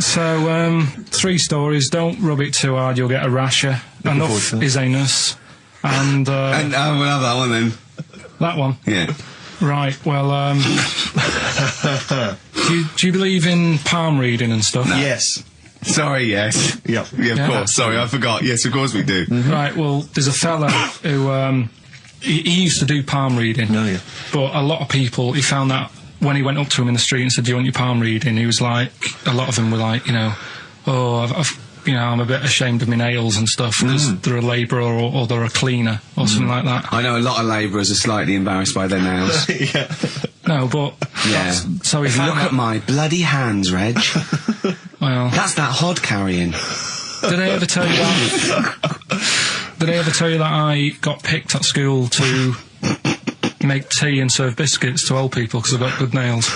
So, 3 stories. Don't rub it too hard, you'll get a rasher. Enough is anus. And we'll have that one then. That one? Yeah. Right, well, do you believe in palm reading and stuff? No. Yes. Sorry, yes. Yep. Yeah, of course. Sorry, I forgot. Yes, of course we do. Right, well, there's a fella who, he used to do palm reading. Oh, yeah. But a lot of people, he found that when he went up to him in the street and said, do you want your palm reading? He was like, a lot of them were like, you know, I'm a bit ashamed of my nails and stuff because they're a labourer or they're a cleaner or something like that. I know a lot of labourers are slightly embarrassed by their nails. Yeah. No, but... Yeah. So if Look at my bloody hands, Reg. Well... That's that hod carrying. Did I ever tell you that? Did I ever tell you that I got picked at school to make tea and serve biscuits to old people because I've got good nails?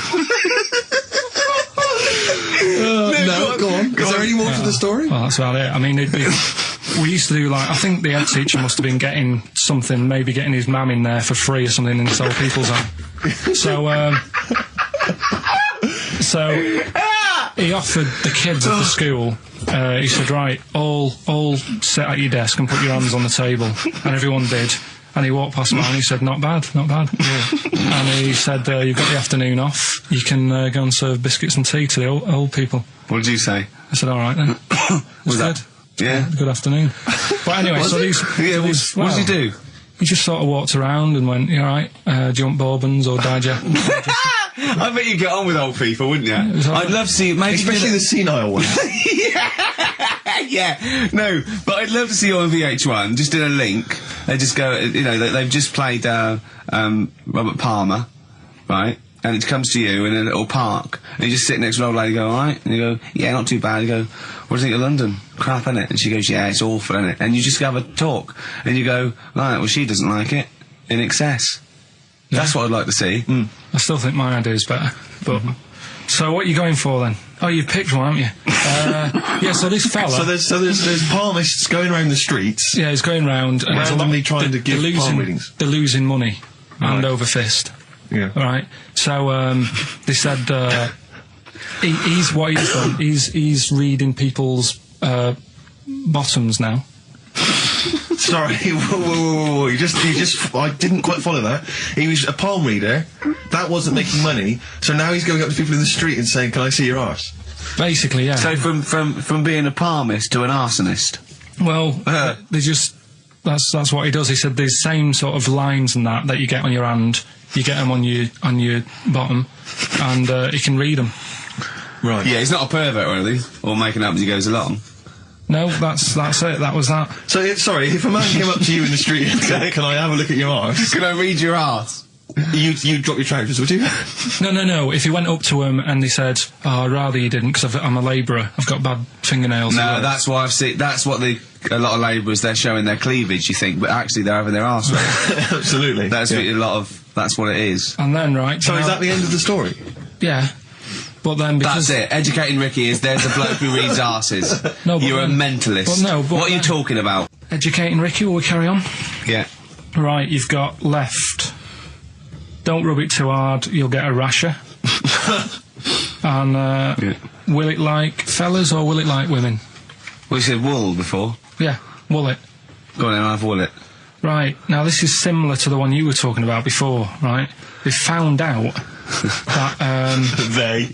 No, go on. Is there any more to the story? Well, that's about it. I mean, we used to do, like, I think the head teacher must have been getting something, maybe getting his mum in there for free or something in this old people's home. So he offered the kids at the school, he said, right, all sit at your desk and put your hands on the table. And everyone did. And he walked past mine and he said, not bad, not bad. Yeah. And he said, you've got the afternoon off, you can go and serve biscuits and tea to the old people. What did you say? I said, all right then. Was that? Yeah. Good afternoon. But anyway, so these... Yeah, what did he do? He just sort of walked around and went, you all right, do you want bourbons or digest? I bet you get on with old people, wouldn't you? I'd love to see... Maybe especially the senile ones. Yeah, no, but I'd love to see you on VH1, just in a link. They just go, you know, they've just played Robert Palmer, right? And it comes to you in a little park, and you just sit next to an old lady, go, all right? And you go, yeah, not too bad. You go, what do you think of London? Crap, innit? And she goes, yeah, it's awful, innit? And you just have a talk, and you go, right, well, she doesn't like it, in excess. Yeah. That's what I'd like to see. I still think my idea is better, but... So what are you going for then? Oh, you've picked one, haven't you? Yeah, so this fella... So there's palmists going around the streets... Yeah, he's going round... and randomly trying to give palm readings. They're losing money, hand over fist. Yeah. Right. So they said what he's done. He's reading people's bottoms now. Sorry, whoa. You just I didn't quite follow that. He was a palm reader. That wasn't making money. So now he's going up to people in the street and saying, "Can I see your arse?" Basically, yeah. So from being a palmist to an arsonist. Well, they just that's what he does. He said these same sort of lines and that you get on your hand. You get them on your bottom, and he can read them. Right. Yeah, he's not a pervert or anything, or making up as he goes along. No, that's it. That was that. So, sorry, if a man came up to you in the street and said, "Can I have a look at your arse?" Can I read your arse? You'd drop your trousers, would you? No. If he went up to him and he said, "Oh, I'd rather you didn't, because I'm a labourer. I've got bad fingernails." No, that's why I've seen. That's what a lot of labourers, they're showing their cleavage. You think, but actually they're having their arse read. Absolutely. That's what a lot of. That's what it is. And then So is that the end of the story? Yeah. But then because... That's it. Educating Ricky is there's a bloke who reads arses. No, but you're a mentalist. What are you talking about? Educating Ricky, will we carry on? Yeah. Right, you've got left. Don't rub it too hard, you'll get a rasher. And, will it like fellas or will it like women? Well, you said wool before. Yeah, will it. Go on then, I'll have wool it. Right, now this is similar to the one you were talking about before, right? They found out that, They?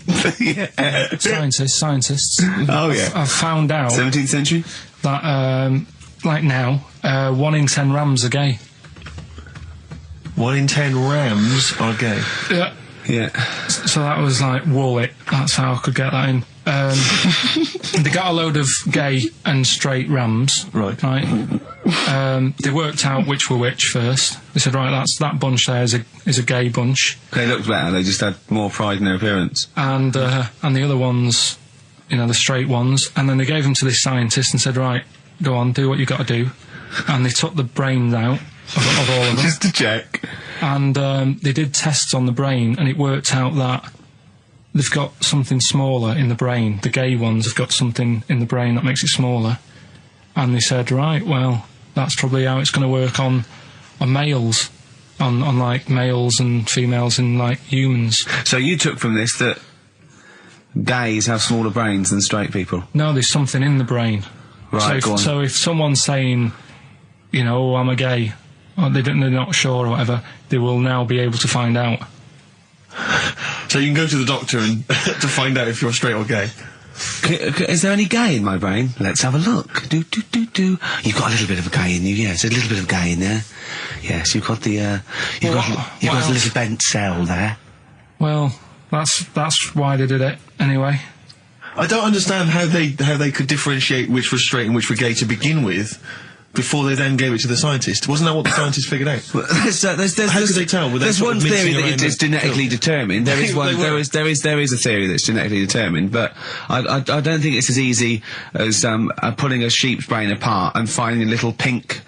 Scientists. Oh, yeah. I've found out... 17th century? That, like now, 1 in 10 rams are gay. 1 in 10 rams are gay? Yeah. Yeah. So that was like, wool it. That's how I could get that in. They got a load of gay and straight rams. Right. They worked out which were which first. They said, right, that bunch there is a gay bunch. They looked better, they just had more pride in their appearance. And the other ones, you know, the straight ones. And then they gave them to this scientist and said, right, go on, do what you got to do. And they took the brains out of all of them. Just to check. And they did tests on the brain, and it worked out that they've got something smaller in the brain. The gay ones have got something in the brain that makes it smaller. And they said, right, well, that's probably how it's going to work on males, on like males and females and like humans. So you took from this that gays have smaller brains than straight people? No, there's something in the brain. Right, go on. So if someone's saying, you know, oh, I'm a gay, or they're not sure or whatever, they will now be able to find out. So you can go to the doctor and to find out if you're straight or gay. Is there any gay in my brain? Let's have a look. Do. You've got a little bit of a gay in you, yes. A little bit of gay in there. Yes, you've got the, you've got a little bent cell there. Well, that's why they did it, anyway. I don't understand how they could differentiate which was straight and which were gay to begin with, before they then gave it to the scientist. Wasn't that what the scientists figured out? How could they tell? There's one theory that it's genetically determined. There is one. There is a theory that's genetically determined, but I don't think it's as easy as pulling a sheep's brain apart and finding a little pink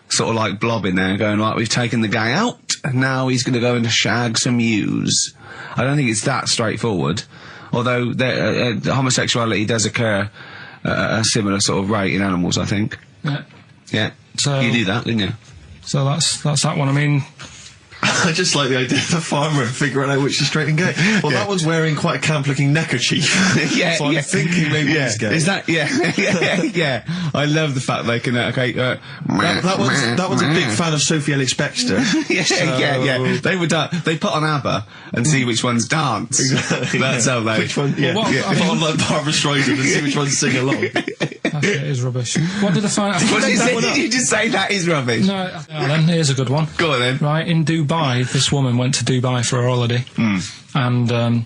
sort of like blob in there and going, right, we've taken the guy out and now he's going to go and shag some ewes. I don't think it's that straightforward. Although homosexuality does occur at a similar sort of rate in animals, I think. Yeah. Yeah. So you knew that, didn't you? So that's that one. I mean, I just like the idea of the farmer figuring out which is straight and gay. Well, that one's wearing quite a camp-looking neckerchief. So I'm thinking maybe he's gay. Is that? Yeah. I love the fact they can. That one's a big fan of Sophie Ellis-Bextor. Yeah. They would. They put on ABBA and see which ones dance. Exactly. That's how they. Which one? Yeah. Put on like Barbara Streisand and see which ones sing along. It is rubbish. What did I find out? Did you just say that is rubbish? No. Then here's a good one. Go on then. Right, in Dubai, this woman went to Dubai for a holiday, and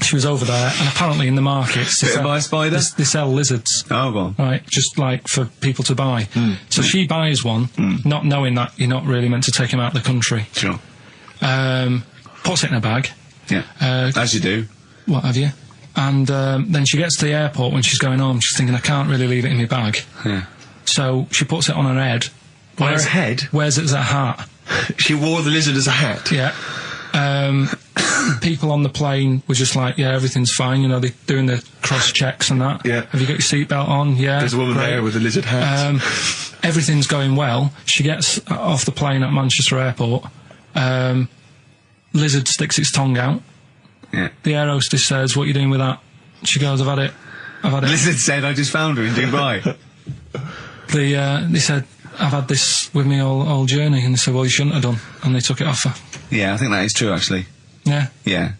she was over there, and apparently in the markets Bit by a spider? They sell lizards. Oh, go on. Right, just like for people to buy. So she buys one, not knowing that you're not really meant to take him out of the country. Sure. Puts it in a bag. Yeah. As you do. What have you? And then she gets to the airport when she's going home. She's thinking, I can't really leave it in my bag. Yeah. So she puts it on her head. On her head? Wears it as a hat. She wore the lizard as a hat? Yeah. People on the plane were just like, yeah, everything's fine, you know, they're doing the cross-checks and that. Yeah. Have you got your seatbelt on? Yeah. There's a woman there with a lizard hat. Everything's going well. She gets off the plane at Manchester Airport. Lizard sticks its tongue out. Yeah. The air hostess says, what are you doing with that? She goes, I've had it. Lizard said, I just found her in Dubai. They said, I've had this with me all journey, and they said, well, you shouldn't have done, and they took it off her. Yeah, I think that is true, actually. Yeah? Yeah.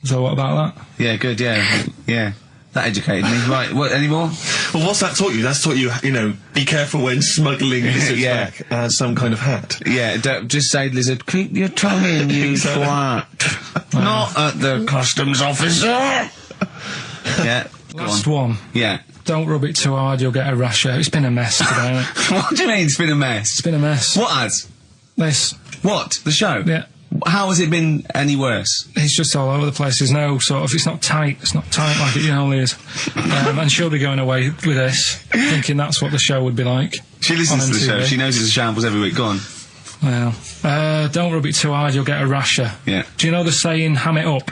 So what about that? Yeah, good, yeah. That educated me. Right, what, any more? Well, what's that taught you? That's taught you, you know, be careful when smuggling lizards back as some kind of hat. Yeah, just say, lizard, keep your tongue in, you twat. Not at the customs officer. Yeah. Last one. Yeah. Don't rub it too hard, you'll get a rash out. It's been a mess today, hasn't it? What do you mean it's been a mess? It's been a mess. What has? This. What? The show? Yeah. How has it been any worse? It's just all over the place. There's no sort of, it's not tight like it normally is. And she'll be going away with this, thinking that's what the show would be like. She listens to the show, she knows it's a shambles every week. Go on. Well, don't rub it too hard, you'll get a rasher. Yeah. Do you know the saying, ham it up?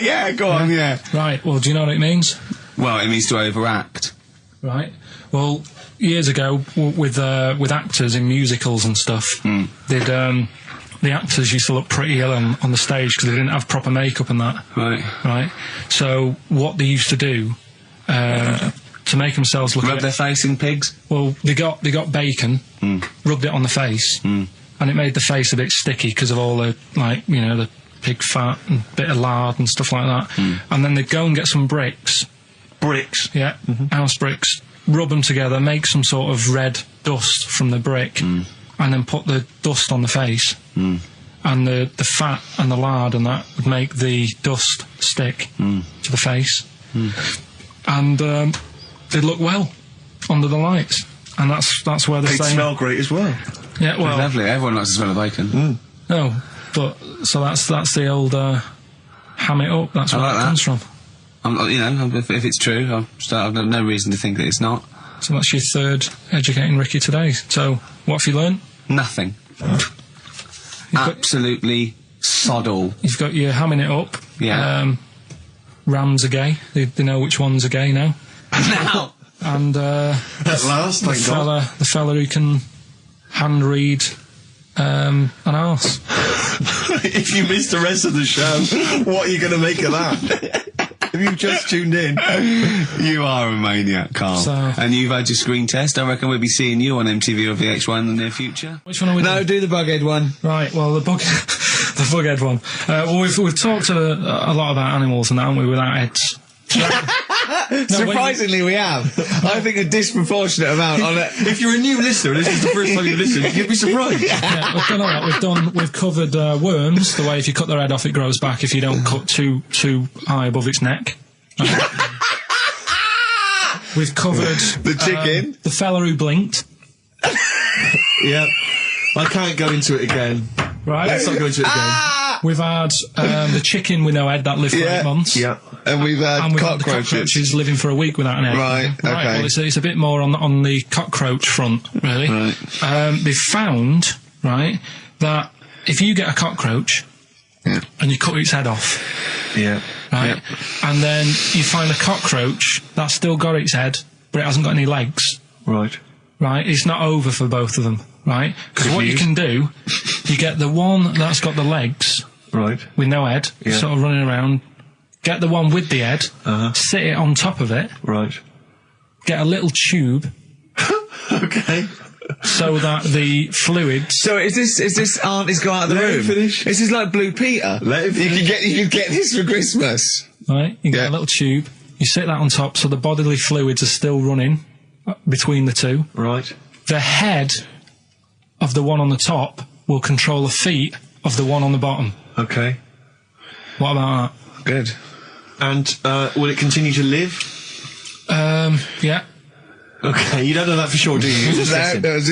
Yeah, go on, yeah. Right, well, do you know what it means? Well, it means to overact. Right. Well, years ago, with actors in musicals and stuff, the actors used to look pretty ill on the stage because they didn't have proper makeup and that. Right. So what they used to do to make themselves look rub their face in pigs. Well, they got bacon, rubbed it on the face, and it made the face a bit sticky because of all the the pig fat and bit of lard and stuff like that. And then they'd go and get some bricks. Bricks? Yeah, house bricks. Rub them together, make some sort of red dust from the brick, and then put the dust on the face. And the fat and the lard and that would make the dust stick to the face. And they'd look well under the lights. And that's where they're saying... They'd smell great as well. Yeah, well... Lovely, everyone likes the smell of bacon. No, but... So that's the old... ham it up, that's where that comes from. If it's true, I've no reason to think that it's not. So that's your third Educating Ricky today. So, what have you learned? Nothing. Absolutely sod all. You've got your hamming it up. Yeah. Rams are gay. They know which ones are gay now. Now! And, at last, thank God. The fella who can hand read, an arse. If you missed the rest of the show, what are you going to make of that? If you've just tuned in. You are a maniac, Karl. So- And you've had your screen test. I reckon we'll be seeing you on MTV or VH1 in the near future. Which one are we No, doing? do the Bughead one. Right, well, the bughead one. Well, we've talked a lot about animals and that, haven't we, without heads. Surprisingly, we have. I think a disproportionate amount on it. If you're a new listener and this is the first time you've listened, you'd be surprised. Yeah, we've done all that. We've covered worms, the way if you cut their head off it grows back if you don't cut too high above its neck. We've covered The chicken. the fella who blinked. Yeah. I can't go into it again. Right. Let's not go into it again. We've had the chicken with no head that lived for 8 months. Yeah. And we've had And we've had the cockroaches. cockroaches living for a week without an egg. Right, okay. Well, it's a bit more on the cockroach front, really. Right. They've found, right, that if you get a cockroach and you cut its head off, Yeah. right, and then you find a cockroach that's still got its head, but it hasn't got any legs, Right. right, it's not over for both of them, right? Because what you can do, you get the one that's got the legs Right. with no head, Yeah. sort of running around, get the one with the head, sit it on top of it, Right. get a little tube Okay. so that the fluids... So is this aunt is go out of the Let room? him finish. This is like Blue Peter. Let him You could get this for Christmas. Right, you get Yeah. a little tube, you sit that on top so the bodily fluids are still running between the two. Right. The head of the one on the top will control the feet of the one on the bottom. Okay. Oh. What about Good. And will it continue to live? that? Yeah. Okay. You don't know that for sure, do you? You're just guessing. That was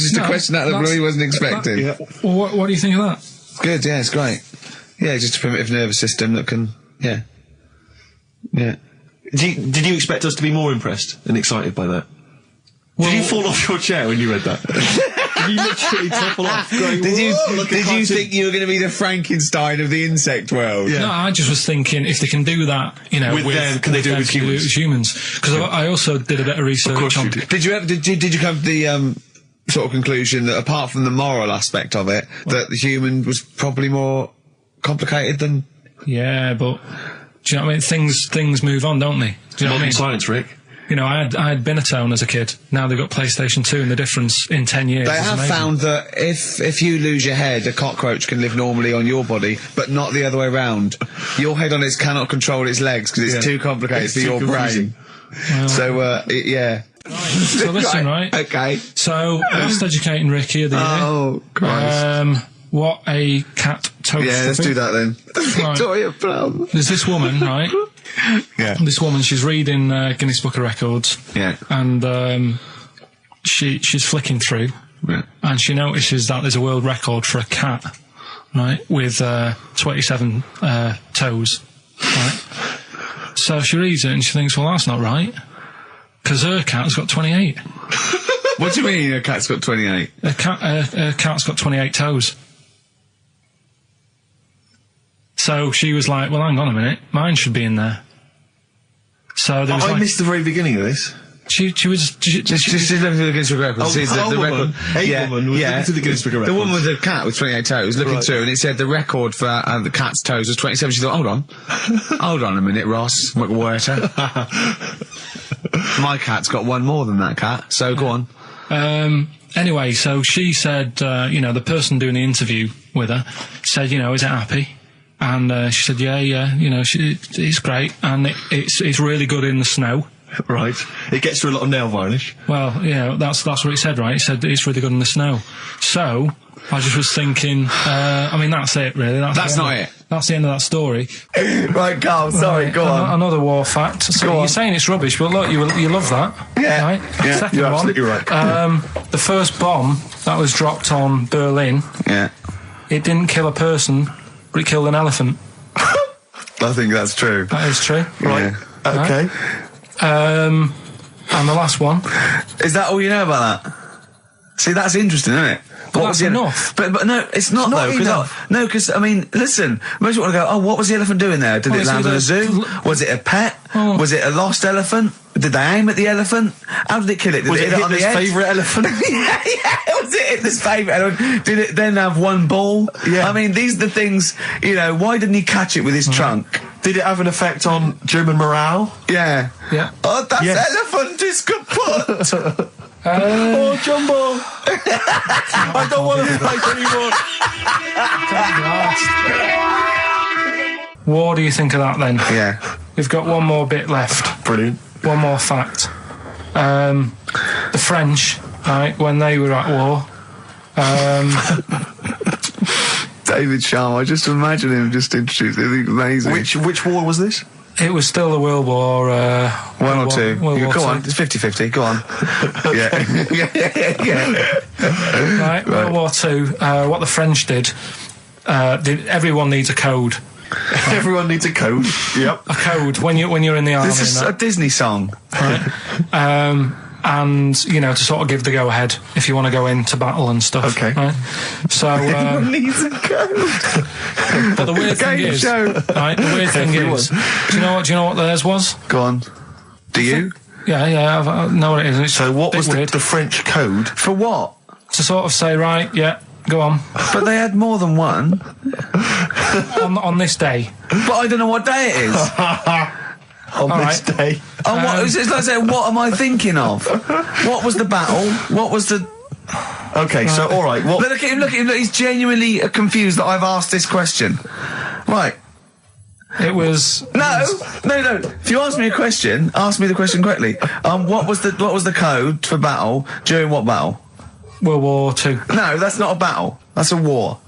just a No, question out of the blue he wasn't expecting. Yeah. Well, what do you think of that? Good, yeah, it's great. Yeah, just a primitive nervous system that can, yeah. Did you expect us to be more impressed and excited by that? Did you fall off your chair when you read that? Did you literally topple off? Going, Did you "Whoa," like a cartoon? think you were going to be the Frankenstein of the insect world? Yeah. No, I just was thinking if they can do that, you know, With them, can they do it with them, humans? Because I also did a bit of research course on. you did. Did you come to the sort of conclusion that apart from the moral aspect of it, that the human was probably more complicated than? Yeah, but do you know what I mean? Things move on, don't they? Do you know what I Modern mean? science, Rick. You know, I had Binatone as a kid. Now they've got PlayStation 2, and the difference in 10 years They is have amazing. found that if you lose your head, a cockroach can live normally on your body, but not the other way around. Your head on it cannot control its legs because it's Yeah. too complicated It's for too your confusing. brain. Well, So, yeah. so listen, right? Okay. So, last educating Ricky of the year. Oh, Christ. What a cat toast. Yeah, let's do that then. Right. Victoria Plum. There's this woman, right? Yeah. This woman, she's reading Guinness Book of Records. Yeah. And she's flicking through, Yeah. and she notices that there's a world record for a cat, right, with 27 toes, right? So she reads it and she thinks, well, that's not right, because her cat's got 28. What do you mean a cat's got 28? Her cat's got 28 toes. So she was like, well, hang on a minute, mine should be in there. So there was I like, missed the very beginning of this. she was Just looking through the Guinness Book of Records. Oh, sees the a woman. record. A woman was looking through the Guinness Book of The woman Records. with the cat with 28 toes looking Right. through, and it said the record for the cat's toes was 27. She thought, hold on. Hold on a minute, Ross McWhirter. My cat's got one more than that cat, so go on. Anyway, so she said, the person doing the interview with her said, is it happy? And she said, yeah, it's great, and it's really good in the snow. Right. It gets through a lot of nail varnish. Well, that's what it said, right? It said it's really good in the snow. So I just was thinking, that's it, really. That's the not end it. That's the end of that story. Right, Karl, sorry, go on. Another war fact. So Go you're on. saying it's rubbish, but look, you love that. Yeah. Right? Yeah, Second you're one. absolutely right. The first bomb that was dropped on Berlin, Yeah. it didn't kill a person, but it killed an elephant. I think that's true. That is true. Right. Yeah. Okay. And the last one. Is that all you know about that? See, that's interesting, isn't it? What was the enough. But no, it's not not though. enough. Because I mean, listen. Most people want to go. Oh, what was the elephant doing there? Did it it's land in either- a zoo? Was it a pet? Oh. Was it a lost elephant? Did they aim at the elephant? How did it kill it? Did Was it it hit it on the Hitler's head? favourite elephant? yeah. Was it Hitler's favourite elephant? Did it then have one ball? Yeah. I mean, these are the things. You know, why didn't he catch it with his trunk? Did it have an effect on German morale? Yeah. Yeah. Oh, that Yes. elephant is kaput. Oh, Jumbo! I don't want to fight anymore. What do you think of that then? Yeah. We've got one more bit left. Brilliant. One more fact. The French, right, when they were at war, David Sharma, I just imagine him just introduced it. It's amazing. Which war was this? it was still the World War... One or two. World War Go Two. on, it's 50-50. Go on. yeah. Right, World War Two. What the French did, everyone needs a code. Everyone needs a code. Yep. A code when you're in the army. This is and a Disney song. that. And you know, to sort of give the go ahead if you want to go into battle and stuff. Okay. Right? So, Needs a code. but the weird thing Game is, show. right? The weird thing is, do you know what theirs was? Go on. Do you? Yeah, I know what it is. It's So what a bit was weird. the French code? For what? To sort of say, right, yeah, go on But they had more than one. on this day. But I don't know what day it is. On this day. And what, it's like saying, what am I thinking of? What was the battle? What was the... Okay, so alright, what... Look at him, look, he's genuinely confused that I've asked this question. Right. It was No. If you ask me a question, ask me the question correctly. What was the code for battle during what battle? World War Two. No, that's not a battle. That's a war.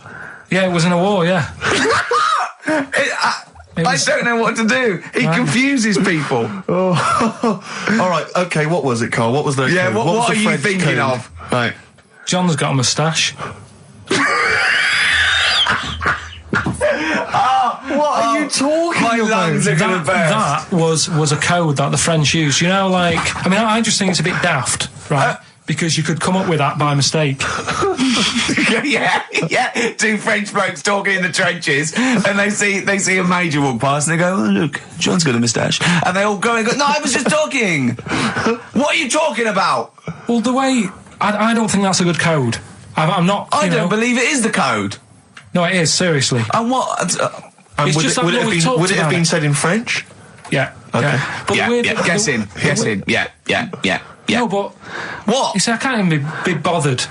Yeah, it was in a war. Yeah. I don't know what to do. He confuses people. Alright, okay, what was it, Carl? What was the Yeah, code? what was are the you French thinking code? of? Right. John's got a moustache. What are you talking My about? lungs are gonna burst. That was a code that the French used. You know, like, I mean, I just think it's a bit daft, right? Because you could come up with that by mistake. yeah. Two French blokes talking in the trenches, and they see a major walk past, and they go, "Oh, look, John's got a moustache," and they all go and go, "No, I was just talking. What are you talking about?" Well, the way I don't think that's a good code. I'm not. I you don't know, believe it is the code. No, it is seriously. And what? And It's would just it, that would it what have we been, talked would it have about been it. said in French? Yeah. Okay. Yeah. But the weird, Guess in. Yeah. No, but What? you see, I can't even be bothered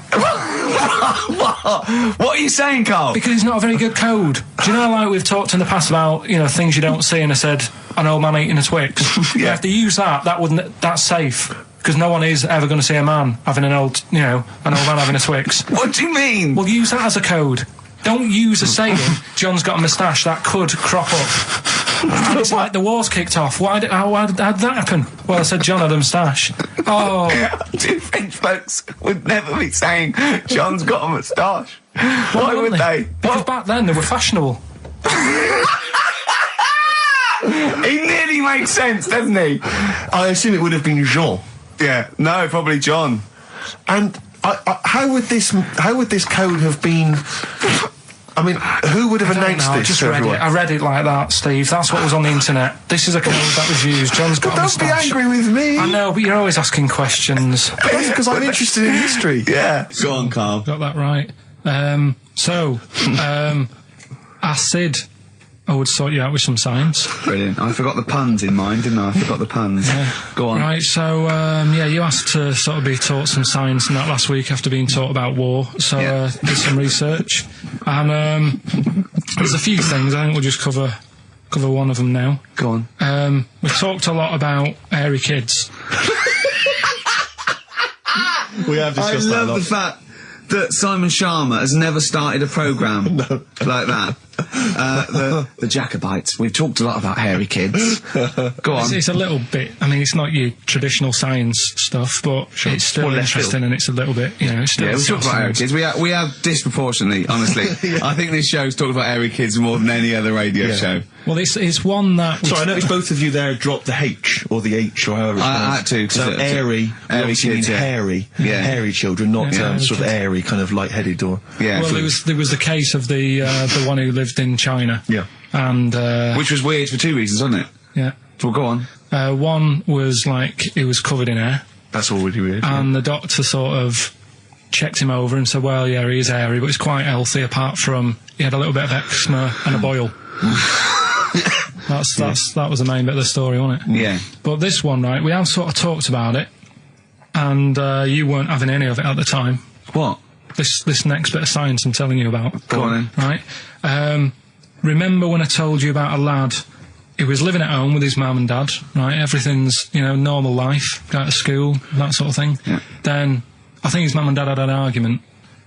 What are you saying, Carl? because it's not a very good code. Do you know, like we've talked in the past about, you know, things you don't see, and I said an old man eating a Twix. Yeah. If they use that's safe because no one is ever going to see a man having an old man having a Twix. What do you mean? Well, use that as a code. Don't use a saying, John's got a moustache, that could crop up. It's like the war's kicked off. How did that happen? Well, I said John had a moustache. Oh, Two French folks would never be saying John's got a moustache. Why would they? Because back then they were fashionable. He nearly makes sense, doesn't he? I assume it would have been Jean. Yeah. No, probably John. And how would this code have been? I mean, who would have announced I this just to read everyone? it. I read it like that, Steve. That's what was on the internet. This is a code that was used. John's got a Don't be moustache. angry with me. I know, but you're always asking questions. That's because I'm interested in history. Yeah. Go on, Carl. Got that right. Acid. I would sort you out with some science. Brilliant. I forgot the puns in mine, didn't I? I forgot the puns. Go on. Right, so, you asked to sort of be taught some science and that last week after being taught about war, so did some research. And there's a few things, I think we'll just cover one of them now. Go on. We talked a lot about hairy kids. We have discussed I that a love lot. the fact that Simon Sharma has never started a programme like that. The Jacobites. We've talked a lot about hairy kids. Go on. It's a little bit. I mean, it's not your traditional science stuff, but it's still More left interesting, field. and it's a little bit. You know, it's still. Yeah, we talked about hairy kids. We have disproportionately, honestly. I think this show's talked about hairy kids more than any other radio show. Well, it's one that. Sorry, I noticed both of you there dropped the H, or the H, or however it's I had to, 'cause So it's airy, obviously kids, mean yeah. hairy. Yeah. Hairy children, not Yeah, sort of kids. airy, kind of light-headed or... Yeah. Well, there was the case of the one who lived in China. Yeah. And Which was weird for two reasons, wasn't it? yeah, Well, go on. one was like he was covered in hair, That's already weird. and the doctor sort of checked him over and said, "Well, yeah, he is hairy, but he's quite healthy. Apart from he had a little bit of eczema and a boil." That was the main bit of the story, wasn't it? Yeah. But this one, right, we have sort of talked about it, and you weren't having any of it at the time. What? This next bit of science I'm telling you about. Go on then. Right? Remember when I told you about a lad who was living at home with his mum and dad, right? Everything's, normal life, go to school, that sort of thing. Yeah. Then, I think his mum and dad had an argument,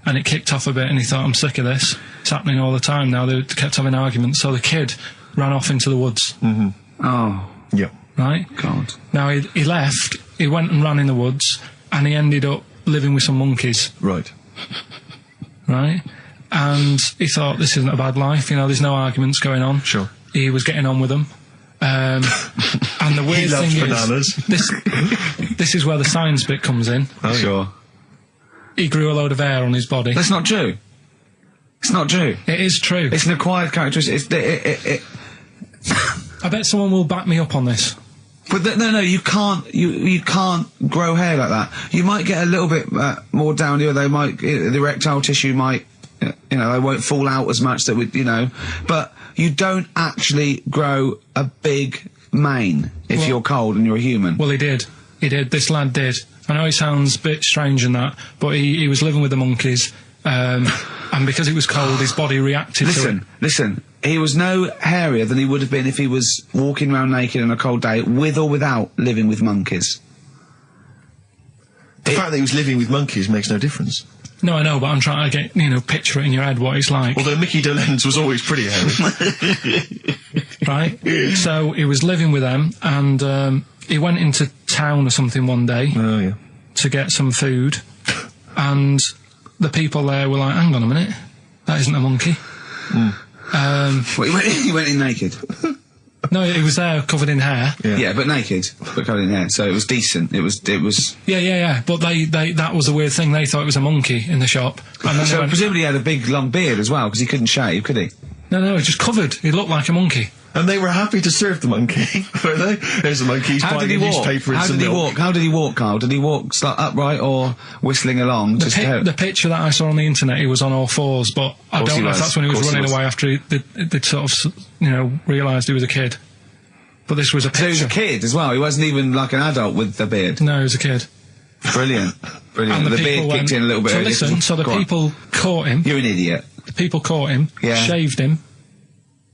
and it kicked off a bit, and he thought, I'm sick of this. It's happening all the time now. They kept having arguments, so the kid ran off into the woods. Mm-hmm. Oh, Yeah. Right? God. Now, he left, he went and ran in the woods, and he ended up living with some monkeys. Right. Right? And he thought, this isn't a bad life, there's no arguments going on. Sure. He was getting on with them. And the weird loves thing bananas. is, this is where the science bit comes in. Oh, Sure. He grew a load of hair on his body. That's not true. It's not true. It is true. It's an acquired characteristic. I bet someone will back me up on this. But no, you can't. You can't grow hair like that. You might get a little bit more down here. They might the erectile tissue might, they won't fall out as much. That would, but you don't actually grow a big mane if you're cold and you're a human. Well, he did. This lad did. I know it sounds a bit strange in that, but he was living with the monkeys, and because it was cold, his body reacted to it. Listen. He was no hairier than he would have been if he was walking around naked on a cold day, with or without living with monkeys. The fact that he was living with monkeys makes no difference. No, I know, but I'm trying to get, picture it in your head what it's like. Although Mickey Dolenz was always pretty hairy. Right? So he was living with them, and he went into town or something one day Oh, yeah. to get some food, and the people there were like, hang on a minute, that isn't a monkey. Well, he went in naked. No, he was there covered in hair. Yeah, but naked, but covered in hair. So it was decent. It was. Yeah. But they that was the weird thing. They thought it was a monkey in the shop. And then they So went, presumably he had a big long beard as well, because he couldn't shave, could he? no, he was just covered. He looked like a monkey. And they were happy to serve the monkey, were they? There's the monkey, he's How buying did he a walk? newspaper and How some did he milk. walk? How did he walk, Carl? Did he walk upright or whistling along? The picture that I saw on the internet, he was on all fours, but I Course don't he know if was. that's when he was Course he running was. away after they'd sort of, realised he was a kid. But this was a So he was picture. a kid as well. He wasn't even like an adult with the beard. No, he was a kid. Brilliant. And The people beard went, kicked in a little bit so early. listen, so the Go on. people caught him. You're an idiot. The people caught him, Yeah. shaved him,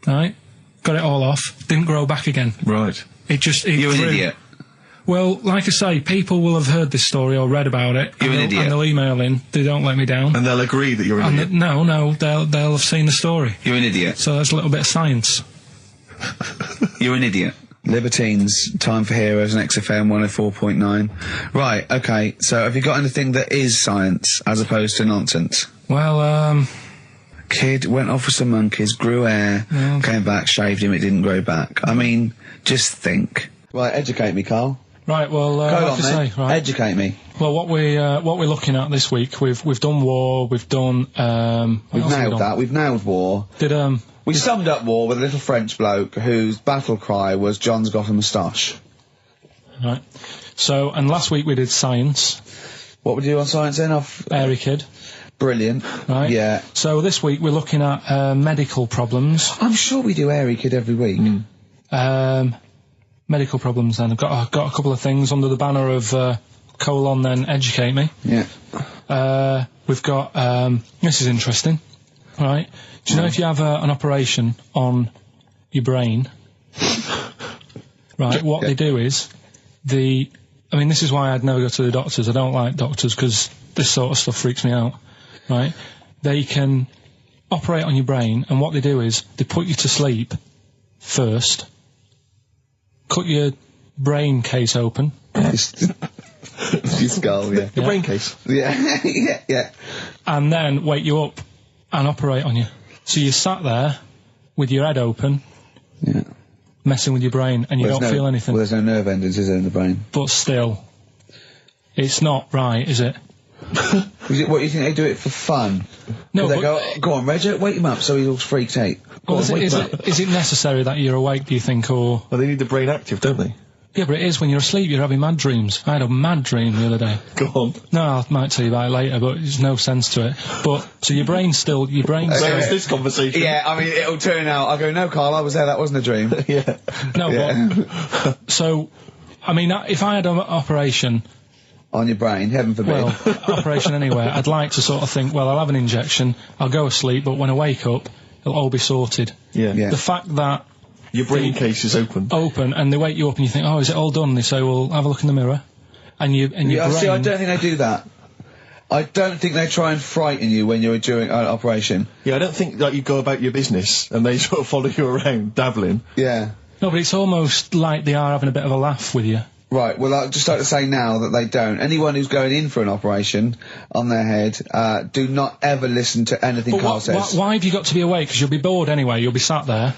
right? Got it all off, didn't grow back again. Right. It You're an grew. idiot. Well, like I say, people will have heard this story or read about it. You're an idiot. And they'll email in. They don't let me down. And they'll agree that you're an idiot. No, they'll have seen the story. You're an idiot. So that's a little bit of science. You're an idiot. Libertines, Time for Heroes, and XFM 104.9. Right, okay, so have you got anything that is science as opposed to nonsense? Well, Kid went off with some monkeys, grew hair, came back, shaved him, it didn't grow back. I mean, just think. Right, educate me, Carl. right, well, Go like on, I then. say, right. Educate me. Well, what we're looking at this week, we've done war, we've done, what We've else have we nailed done? that, we've nailed war. Did, We summed up war with a little French bloke whose battle cry was John's got a moustache. right. So, and last week we did science, What would you do on science then? Off airy kid, Brilliant. right? Yeah. So this week we're looking at, medical problems. I'm sure we do airy kid every week. Medical problems then. I've got a couple of things under the banner of, colon then educate me. Yeah. We've got, this is interesting, right? Do you know if you have an operation on your brain, right, what they do is, I mean, this is why I'd never go to the doctors. I don't like doctors because this sort of stuff freaks me out, right? They can operate on your brain, and what they do is they put you to sleep first, cut your brain case open. Your skull, yeah. The brain case. Yeah, yeah. And then wake you up and operate on you. So you sat there with your head open, Yeah. messing with your brain, and you don't feel anything. Well, there's no nerve endings, is there, in the brain? But still, it's not right, is it? What, do you think they do it for fun? No, They but go on, Reg, wake him up so he all freaks out. Go on, wake him up. is it necessary that you're awake, do you think, or... Well, they need the brain active, don't they? Yeah, but it is when you're asleep, you're having mad dreams. I had a mad dream the other day. Go on. No, I might tell you about it later, but there's no sense to it. But, so your brain's still... Where is this conversation? Yeah, I mean, it'll turn out, I go, no, Carl, I was there, that wasn't a dream. Yeah. No, Yeah. but... So, I mean, if I had an operation... On your brain, heaven forbid. Well, operation anywhere, I'd like to sort of think, well, I'll have an injection, I'll go asleep, but when I wake up, it'll all be sorted. Yeah. Yeah. The fact that... Your brain case is open. And they wake you up and you think, oh, is it all done? And they say, well, have a look in the mirror. And your brain... See, I don't think they do that. I don't think they try and frighten you when you're doing an operation. Yeah, I don't think that you go about your business and they sort of follow you around, dabbling. Yeah. No, but it's almost like they are having a bit of a laugh with you. Right, well, I'd just like to say now that they don't. Anyone who's going in for an operation on their head, do not ever listen to anything Carl says. Why have you got to be awake? Because you'll be bored anyway, you'll be sat there.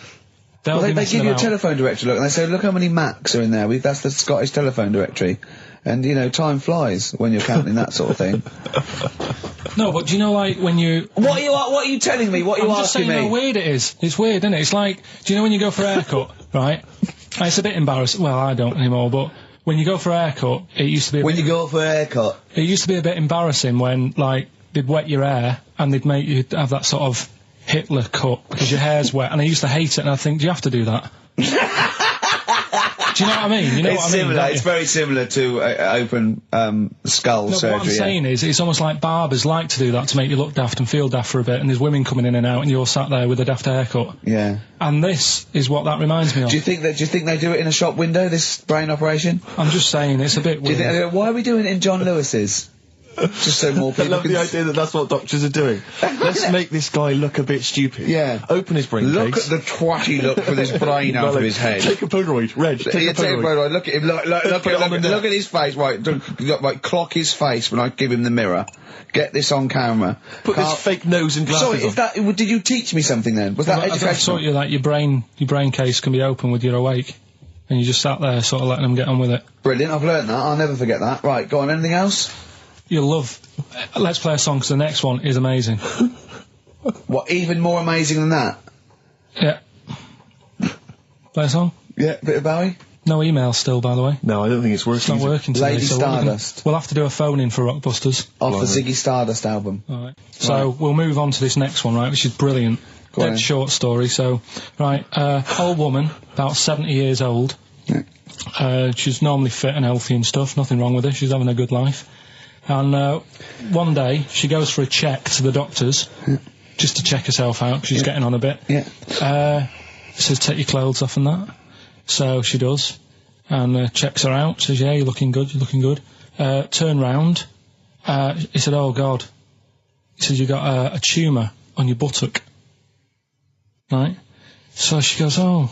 Well, they give you a telephone directory, look, and they say, look how many Macs are in there. That's the Scottish telephone directory. And, you know, time flies when you're counting that sort of thing. No, but do you know, like, when you... What are you telling me? What are you I'm just asking saying me? how weird it is. It's weird, isn't it? It's like, do you know when you go for a haircut, right? And it's a bit embarrassing. Well, I don't anymore, but... When you go for a haircut, it used to be... When you go for a haircut? It used to be a bit embarrassing when, like, they'd wet your hair and they'd make you have that sort of Hitler cut because your hair's wet, and I used to hate it, and I think, do you have to do that? Do you know what I mean? You know It's what I mean? similar. It's very similar to open skull surgery. What I'm saying is, it's almost like barbers like to do that to make you look daft and feel daft for a bit, and there's women coming in and out, and you're sat there with a daft haircut. Yeah. And this is what that reminds me of. Do you think they do it in a shop window, this brain operation? I'm just saying, it's a bit weird. Why are we doing it in John Lewis's? Just so more I people love can the idea that that's what doctors are doing. Let's make this guy look a bit stupid. Yeah. Open his brain Look case. at the twatty look from his brain out of his head. Take a Polaroid. Reg, take a Polaroid. Look at him. Look at his face. Right, clock his face when I give him the mirror. Get this on camera. Put this fake nose and glasses Sorry, did you teach me something then? Was that I educational? taught you that your brain case can be open with your awake, and you just sat there sort of letting them get on with it. Brilliant, I've learnt that. I'll never forget that. Right, go on, anything else? You'll love... Let's play a song, because the next one is amazing. What, even more amazing than that? Yeah. Play a song? Yeah, bit of Bowie? No email still, by the way. No, I don't think it's working. It's not working today. Lady so Stardust. We'll have to do a phone-in for Rockbusters. Off the Ziggy Stardust album. Alright. So, we'll move on to this next one, right, which is brilliant. Go on. Dead short story, so... Right, old woman, about 70 years old. Yeah. She's normally fit and healthy and stuff, nothing wrong with her, she's having a good life. And one day, she goes for a check to the doctors, just to check herself out, because she's getting on a bit. Yeah. Says, take your clothes off and that. So she does, and checks her out, says, yeah, you're looking good, you're looking good. Turn round, he said, oh God. He said, you got a tumour on your buttock. Right? So she goes, oh,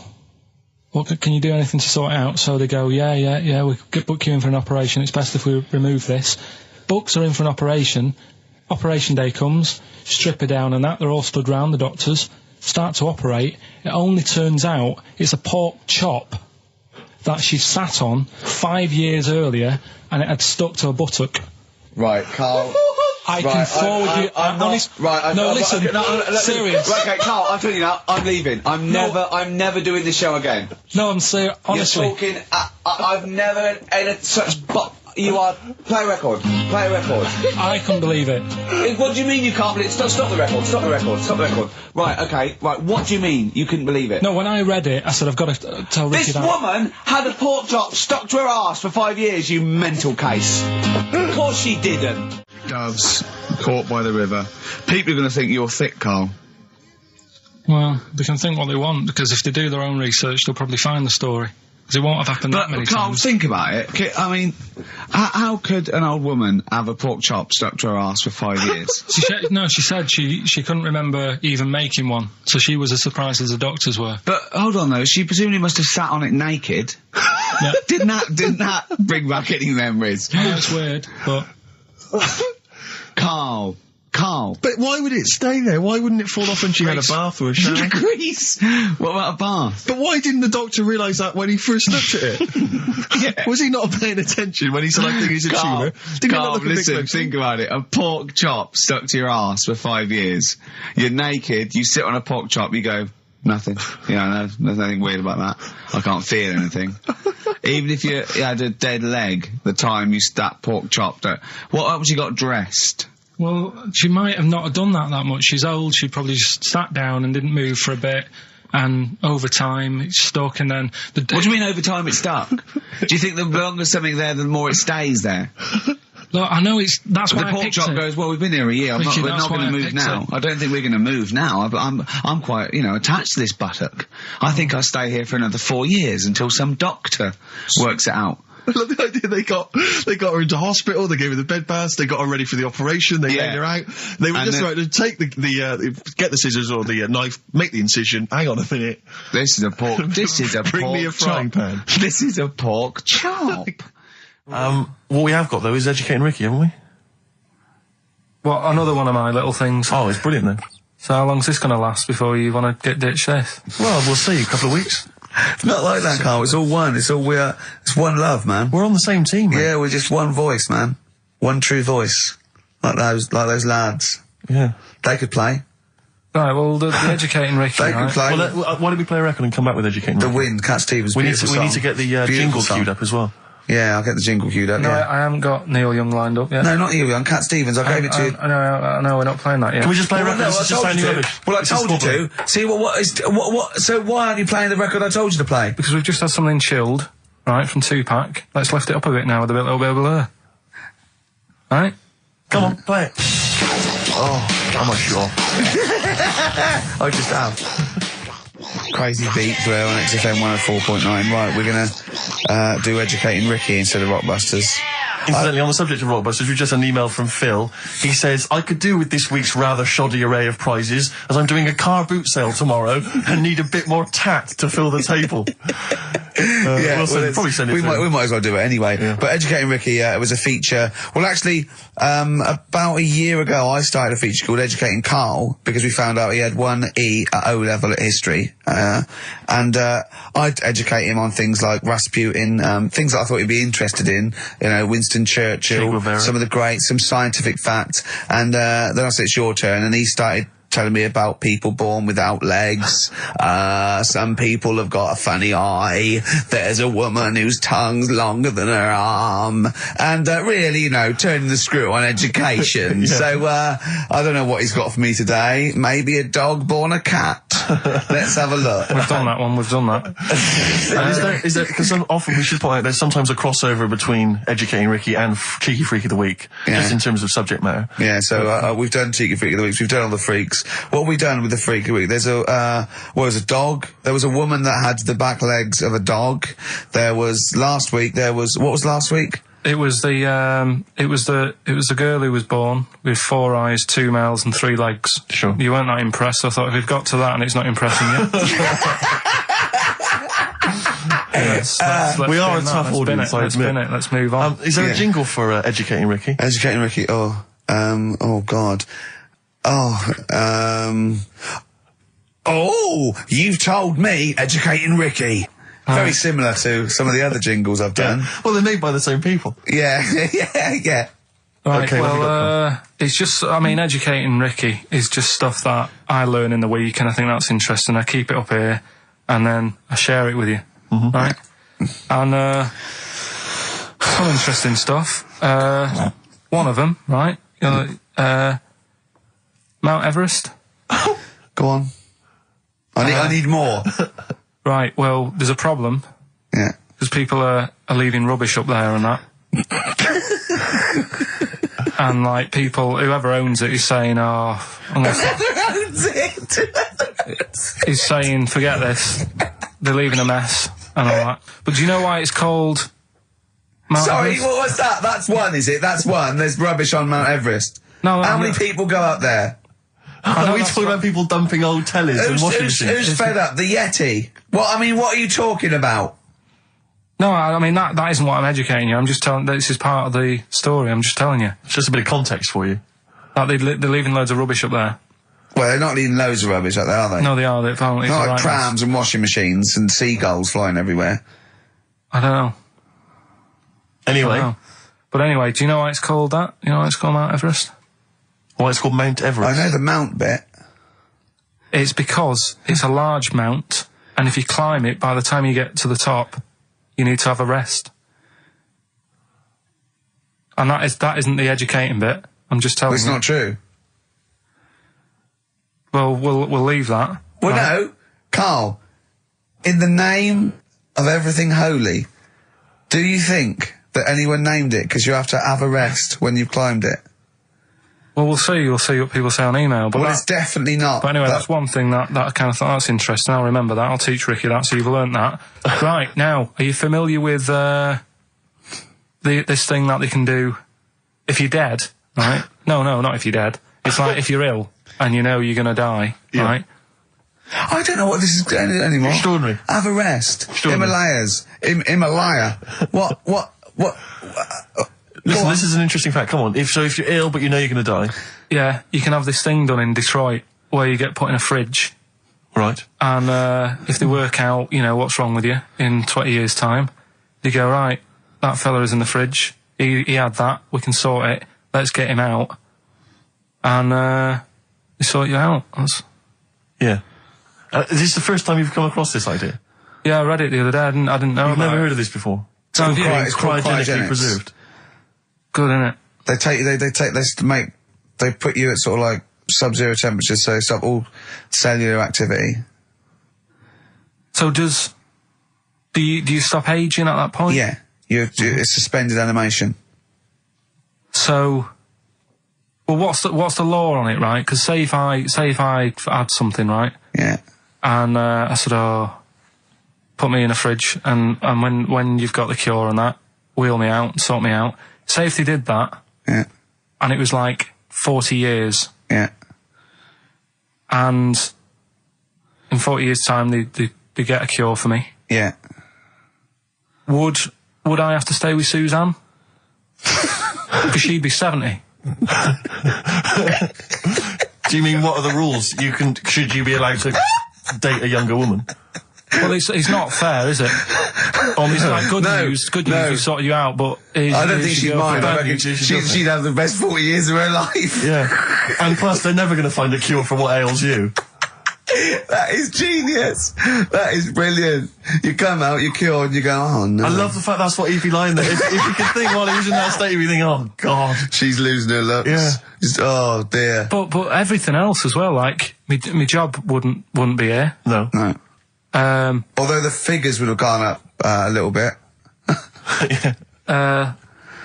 well, can you do anything to sort it out? So they go, yeah, we could book you in for an operation, it's best if we remove this. Books are in for an operation. Operation day comes, strip her down and that, they're all stood round, the doctors, start to operate. It only turns out it's a pork chop that she sat on 5 years earlier, and it had stuck to her buttock. Right, Carl. I can forward you... serious. Right, okay, Carl, I'm telling you now, I'm leaving. I'm never doing this show again. No, I'm serious, honestly. You're talking, I've never had such... You are... Play a record. Play a record. I couldn't believe it. What do you mean you can't believe it? Stop the record. Stop the record. Stop the record. Right, okay. Right, what do you mean you couldn't believe it? No, when I read it, I said, I've got to tell Ricky This that. woman had a pork chop stuck to her arse for 5 years, you mental case. Of course she didn't. Doves, caught by the river. People are going to think you're thick, Carl. Well, they can think what they want, because if they do their own research, they'll probably find the story. because it won't have happened that many Carl, times. think about it. I mean, how could an old woman have a pork chop stuck to her ass for 5 years? She said she couldn't remember even making one, so she was as surprised as the doctors were. But hold on though, she presumably must have sat on it naked. Yeah. Didn't that bring back any memories? Yeah, it's weird, but Carl. But why would it stay there? Why wouldn't it fall off when she had a bath or a shower? Grease. What about a bath? But why didn't the doctor realise that when he first looked at it? Yeah. Was he not paying attention when he said, I think he's a tumour? Did he not Carl, look at the listen, big think about it. A pork chop stuck to your ass for 5 years. You're naked, you sit on a pork chop, you go, nothing. Yeah, no, there's nothing weird about that. I can't feel anything. Even if you had a dead leg, the time you that pork chop, what else you got dressed? well, she might have not have done that much. She's old. She probably just sat down and didn't move for a bit. And over time, it's stuck, and then... What do you mean over time it's stuck? Do you think the longer something there, the more it stays there? Look, I know it's... That's why the pork chop goes, well, we've been here a year, Ricky, we're not going to move now. I don't think we're going to move now. I'm quite, attached to this buttock. I think I'll stay here for another 4 years until some doctor works it out. I love the idea they got her into hospital, they gave her the bed baths, they got her ready for the operation, they laid her out. They were just right to take get the scissors or the knife, make the incision. Hang on a minute. This is a pork. Bring me a frying pan. This is a pork chop. What we have got though is Educating Ricky, haven't we? Well, another one of my little things. Oh, it's brilliant then. So how long's this going to last before you want to get ditched this? Well, we'll see. A couple of weeks. It's not like that, Carl. It's all one. It's one love, man. We're on the same team, man. Yeah, we're just one voice, man. One true voice. Like those lads. Yeah. They could play. Right, well, the Educating Ricky, They could play. Well, why don't we play a record and come back with Educating The Ricky? Wind, Cat Stevens. We need to get the jingle song. queued up as well. Yeah, I'll get the jingle queued up. No, yeah. I haven't got Neil Young lined up yet. No, not you, young Cat Stevens. I gave it to you. I know, we're not playing that yet. Can we just play a record? No, This is just sounding rubbish. Well, I This is told you corporate. to. See, what? So why aren't you playing the record I told you to play? Because we've just had something chilled, right, from Tupac. Let's lift it up a bit now with a little bit of blur. Right? Come on, play it. Oh, I'm not sure. I just have. Crazy beat blur on XFM 104.9. Right, we're gonna do Educating Ricky instead of Rockbusters. Incidentally, on the subject of Rockbusters, we've just had an email from Phil. He says, I could do with this week's rather shoddy array of prizes, as I'm doing a car boot sale tomorrow and need a bit more tact to fill the table. Probably send it we through. might as well do it anyway. Yeah. But Educating Ricky, it was a feature. Well, actually, about a year ago, I started a feature called Educating Karl because we found out he had 1 E at O level at history, and I'd educate him on things like Rasputin, things that I thought he'd be interested in. Winston Churchill, some of the greats, some scientific facts, and then I said, it's your turn, and he started telling me about people born without legs. Some people have got a funny eye. There's a woman whose tongue's longer than her arm. And really, turning the screw on education. Yeah. So, I don't know what he's got for me today. Maybe a dog born a cat. Let's have a look. We've done that one, we've done that. Is there, because often we should point out there's sometimes a crossover between Educating Ricky and Cheeky Freak of the Week, just in terms of subject matter. Yeah, so we've done Cheeky Freak of the Week. We've done all the freaks. What have we done with the Freak of the Week? There's a dog. There was a woman that had the back legs of a dog. What was last week? It was the girl who was born with 4 eyes, 2 mouths, and 3 legs. Sure. You weren't that impressed. So I thought if we've got to that and it's not impressing you. let's we are a spin that. tough Let's audience, spin it. Let's spin it. Let's move on. Is there a jingle for Educating Ricky? Educating Ricky. Oh God. You've told me Educating Ricky. Very similar to some of the other jingles I've done. Yeah. Well, they're made by the same people. Yeah. Yeah. Right, Okay, what have you got, it's just, Educating Ricky is just stuff that I learn in the week, and I think that's interesting. I keep it up here, and then I share it with you, right? And, some interesting stuff. One of them, right? Mount Everest. Go on. I need more. Right, well, there's a problem. Yeah. Because people are leaving rubbish up there and that. And, whoever owns it is saying, Owns it. he's saying, forget this. They're leaving a mess. and all that. But do you know why it's called Mount Sorry, Everest? what was that? That's one, is it? That's one. There's rubbish on Mount Everest. No, How many people go up there? Are we talking about people dumping old tellies and washing machines? Who's fed up? The Yeti? What are you talking about? No, I mean, that isn't what I'm educating you. I'm just telling, this is part of the story. I'm just telling you. It's just a bit of context for you. Like, they're leaving loads of rubbish up there. Well, they're not leaving loads of rubbish up there, are they? No, they are. They're apparently Not the like right prams and washing machines and seagulls flying everywhere. I don't know. Anyway. I don't know. But anyway, do you know why it's called that? You know why it's called Mount Everest? Why it's called Mount Everest? I know the mount bit. It's because it's a large mount, and if you climb it, by the time you get to the top, you need to have a rest. And that isn't the educating bit. I'm just telling you. It's not true. Well, we'll leave that. Well, no, Karl, in the name of everything holy, do you think that anyone named it because you have to have a rest when you've climbed it? Well, we'll see. We'll see what people say on email. But Well, it's definitely not. But anyway, that's one thing that I kind of thought, that's interesting. I'll remember that. I'll teach Ricky that, so you've learnt that. Right, now, are you familiar with this thing that they can do if you're dead, right? No, not if you're dead. It's like if you're ill and you know you're going to die, right? I don't know what this is anymore. Extraordinary. Have a rest. Extraordinary. Himalaya. What? Listen, this is an interesting fact. Come on. If you're ill but you know you're going to die. Yeah, you can have this thing done in Detroit where you get put in a fridge. Right. And if they work out, you know, what's wrong with you in 20 years' time, they go, right, that fella is in the fridge. He had that. We can sort it. Let's get him out. And they sort you out. Yeah. Is this the first time you've come across this idea? Yeah, I read it the other day. I didn't know You've about never it. heard of this before? It's called Cryogenically cryogenics. preserved. Good, isn't it? They take this to make. They put you at sort of like sub-zero temperatures, so stop all cellular activity. So do you stop aging at that point? Yeah, it's suspended animation. So, well, what's the law on it, right? Because say if I had something, right? Yeah. And I said, put me in a fridge, and when you've got the cure and that, wheel me out, sort me out. Say if they did that, Yeah. and it was like 40 years, Yeah. and in 40 years' time they get a cure for me. Yeah. Would I have to stay with Suzanne? Because she'd be 70. Do you mean what are the rules? Should you be allowed to date a younger woman? Well, it's not fair, is it? It's like good news, we sorted you out, but I don't think she'd mind. I reckon she'd have the best 40 years of her life. Yeah. And plus, they're never going to find a cure for what ails you. That is genius. That is brilliant. You come out, you're cured, and you go, oh no. I love the fact that's what he'd be lying there. If you could think while he was in that state, you'd be thinking, oh God. She's losing her looks. Yeah. Just, oh dear. But everything else as well, like my job wouldn't be here. No. No. Although the figures would have gone up a little bit.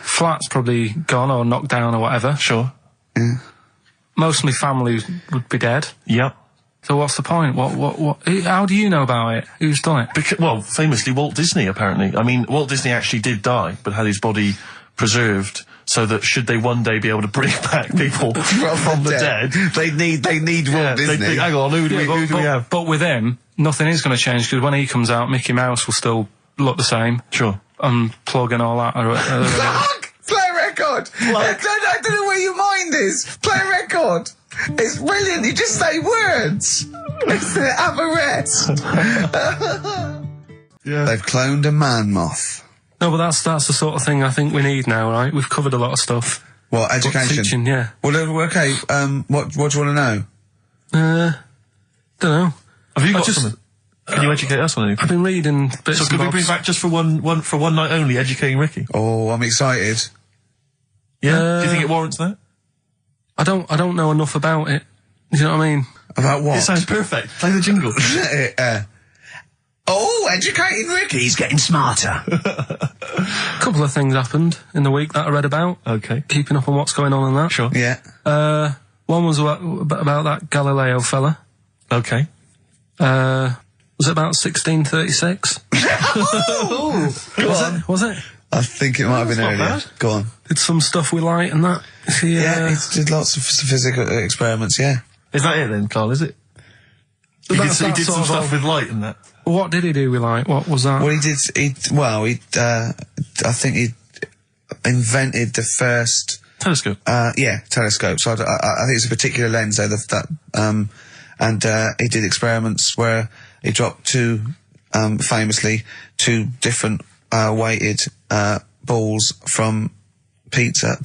Flat's probably gone or knocked down or whatever. Sure. Yeah. Most of my family would be dead. Yep. So what's the point? What? How do you know about it? Who's done it? Well, famously Walt Disney, apparently. I mean, Walt Disney actually did die, but had his body preserved so that should they one day be able to bring back people from the dead, they need Walt Disney. Hang on, who do we have? But with him, nothing is going to change, because when he comes out, Mickey Mouse will still look the same. Sure. Unplug and all that. Play a record. I don't know where your mind is. Play a record. It's brilliant. You just say words. It's have a rest. Yeah. They've cloned a man moth. No, but that's the sort of thing I think we need now, right? We've covered a lot of stuff. What, education? Teaching, yeah. Well, okay. What do you want to know? Don't know. Have you got something? Can you educate us on anything? I've been reading bits. So could we bring back just for one night only, educating Ricky? Oh, I'm excited. Yeah. Do you think it warrants that? I don't know enough about it. You know what I mean? About what? It sounds perfect. Play the jingle. Educating Ricky's getting smarter. A couple of things happened in the week that I read about. Okay. Keeping up on what's going on and that. Sure. Yeah. One was about that Galileo fella. Okay. Was it about 1636? Was it? I think it might have been not earlier. bad. Go on. Did some stuff with light and that. Yeah, he did lots of physical experiments, yeah. Is that it then, Carl, is it? He did some stuff with light and that. What did he do with light? What was that? Well, I think he invented the first... Telescope. Telescope. So I think it's a particular lens, though, and he did experiments where he dropped famously two different weighted balls from Pisa,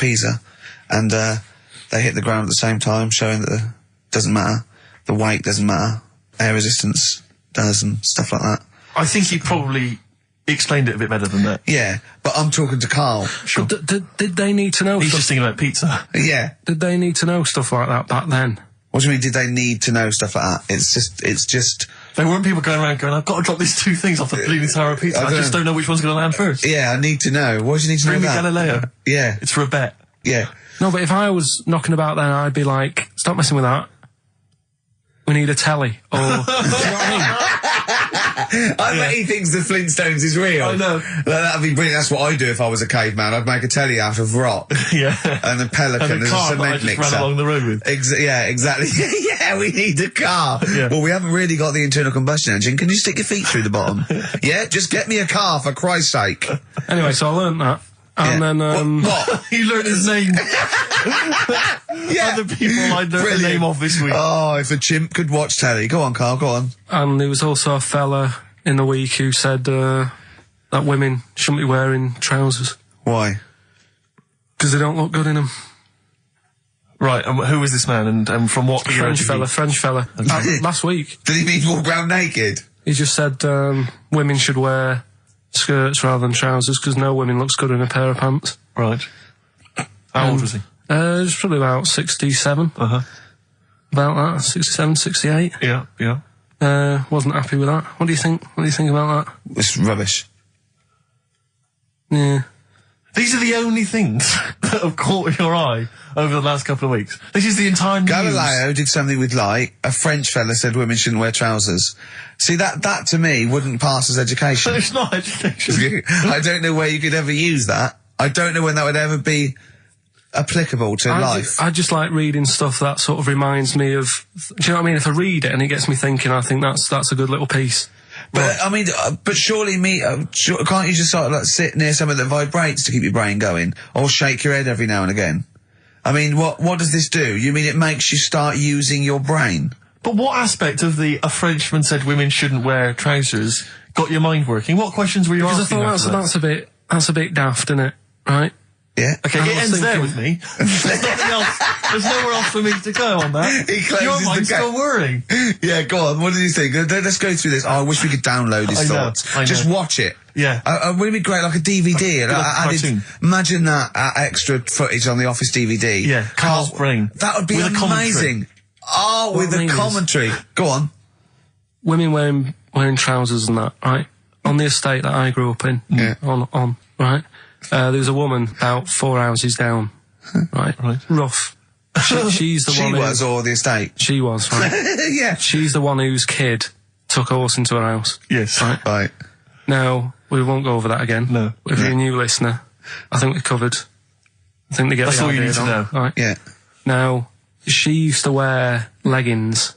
and they hit the ground at the same time, showing that doesn't matter, the weight doesn't matter, air resistance does, and stuff like that. I think he probably explained it a bit better than that. Yeah, but I'm talking to Karl. Sure. Did they need to know? He's just thinking about pizza. Yeah. Did they need to know stuff like that back then? What do you mean? Did they need to know stuff like that? It's just. There weren't people going around going, I've got to drop these two things off the Leaning Tower of Pizza. I just don't know which one's going to land first. Yeah, I need to know. Why do you need to Bring know me that? Galileo. Yeah. It's for a bet. Yeah. No, but if I was knocking about then, I'd be like, stop messing with that. We need a telly. Or, do you know what I mean? I bet he thinks the Flintstones is real. I know. That'd be brilliant. That's what I'd do if I was a caveman. I'd make a telly out of rock. Yeah. And a pelican And a as car a that I cement just mixer. ran along the road with. Yeah, exactly. Yeah, we need a car. Yeah. Well, we haven't really got the internal combustion engine. Can you stick your feet through the bottom? Yeah, just get me a car, for Christ's sake. Anyway, so I learnt that. And Yeah. then, What? He learned his name. Yeah. Other people I learned the Brilliant. name of this week. Oh, if a chimp could watch telly. Go on, Karl, go on. and there was also a fella in the week who said, that women shouldn't be wearing trousers. Why? Because they don't look good in them. Right, and who was this man and from what era did he- French fella. Last week. Did he mean walk around naked? He just said, women should wear skirts rather than trousers because no woman looks good in a pair of pants. Right. How old was he? He was probably about 67. Uh-huh. About that, 67, 68. Yeah, yeah. Wasn't happy with that. What do you think? What do you think about that? It's rubbish. Yeah. These are the only things that have caught your eye over the last couple of weeks. This is the entire news. Galileo did something with light. A French fella said women shouldn't wear trousers. See, that to me wouldn't pass as education. It's not education. I don't know where you could ever use that. I don't know when that would ever be applicable to life. I just like reading stuff that sort of reminds me of. Do you know what I mean? If I read it and it gets me thinking, I think that's a good little piece. But I mean, but surely can't you just sort of like sit near something that vibrates to keep your brain going, or shake your head every now and again? I mean, what does this do? You mean it makes you start using your brain? But what aspect of a Frenchman said women shouldn't wear trousers got your mind working? What questions were you Because I asking? thought that's a bit daft, isn't it? Right? Yeah. Okay, I it was ends there thinking- with me. There's nothing else. There's nowhere else for me to go on that. He closes Your the mind's gate. still whirring. Yeah, go on. What did you think? Let's go through this. Oh, I wish we could download his I know, thoughts. I know. Just watch it. Yeah. Wouldn't it be great, like a DVD? And Like a cartoon. imagine that extra footage on the Office DVD. Yeah, Carl's brain. That would be With a commentary. amazing. Oh, with I a mean is- commentary. Go on. Women wearing trousers and that, right? On the estate that I grew up in, Yeah. on right? There was a woman about 4 houses down, right? Right. Rough. She's the She one. was, or the estate. She was, right? Yeah. She's the one whose kid took a horse into her house. Yes. Right. Right. Now, we won't go over that again. No. If you're a new listener, I think we covered. I think they get That's the all you idea need to now, know. Right. Yeah. Now, she used to wear leggings.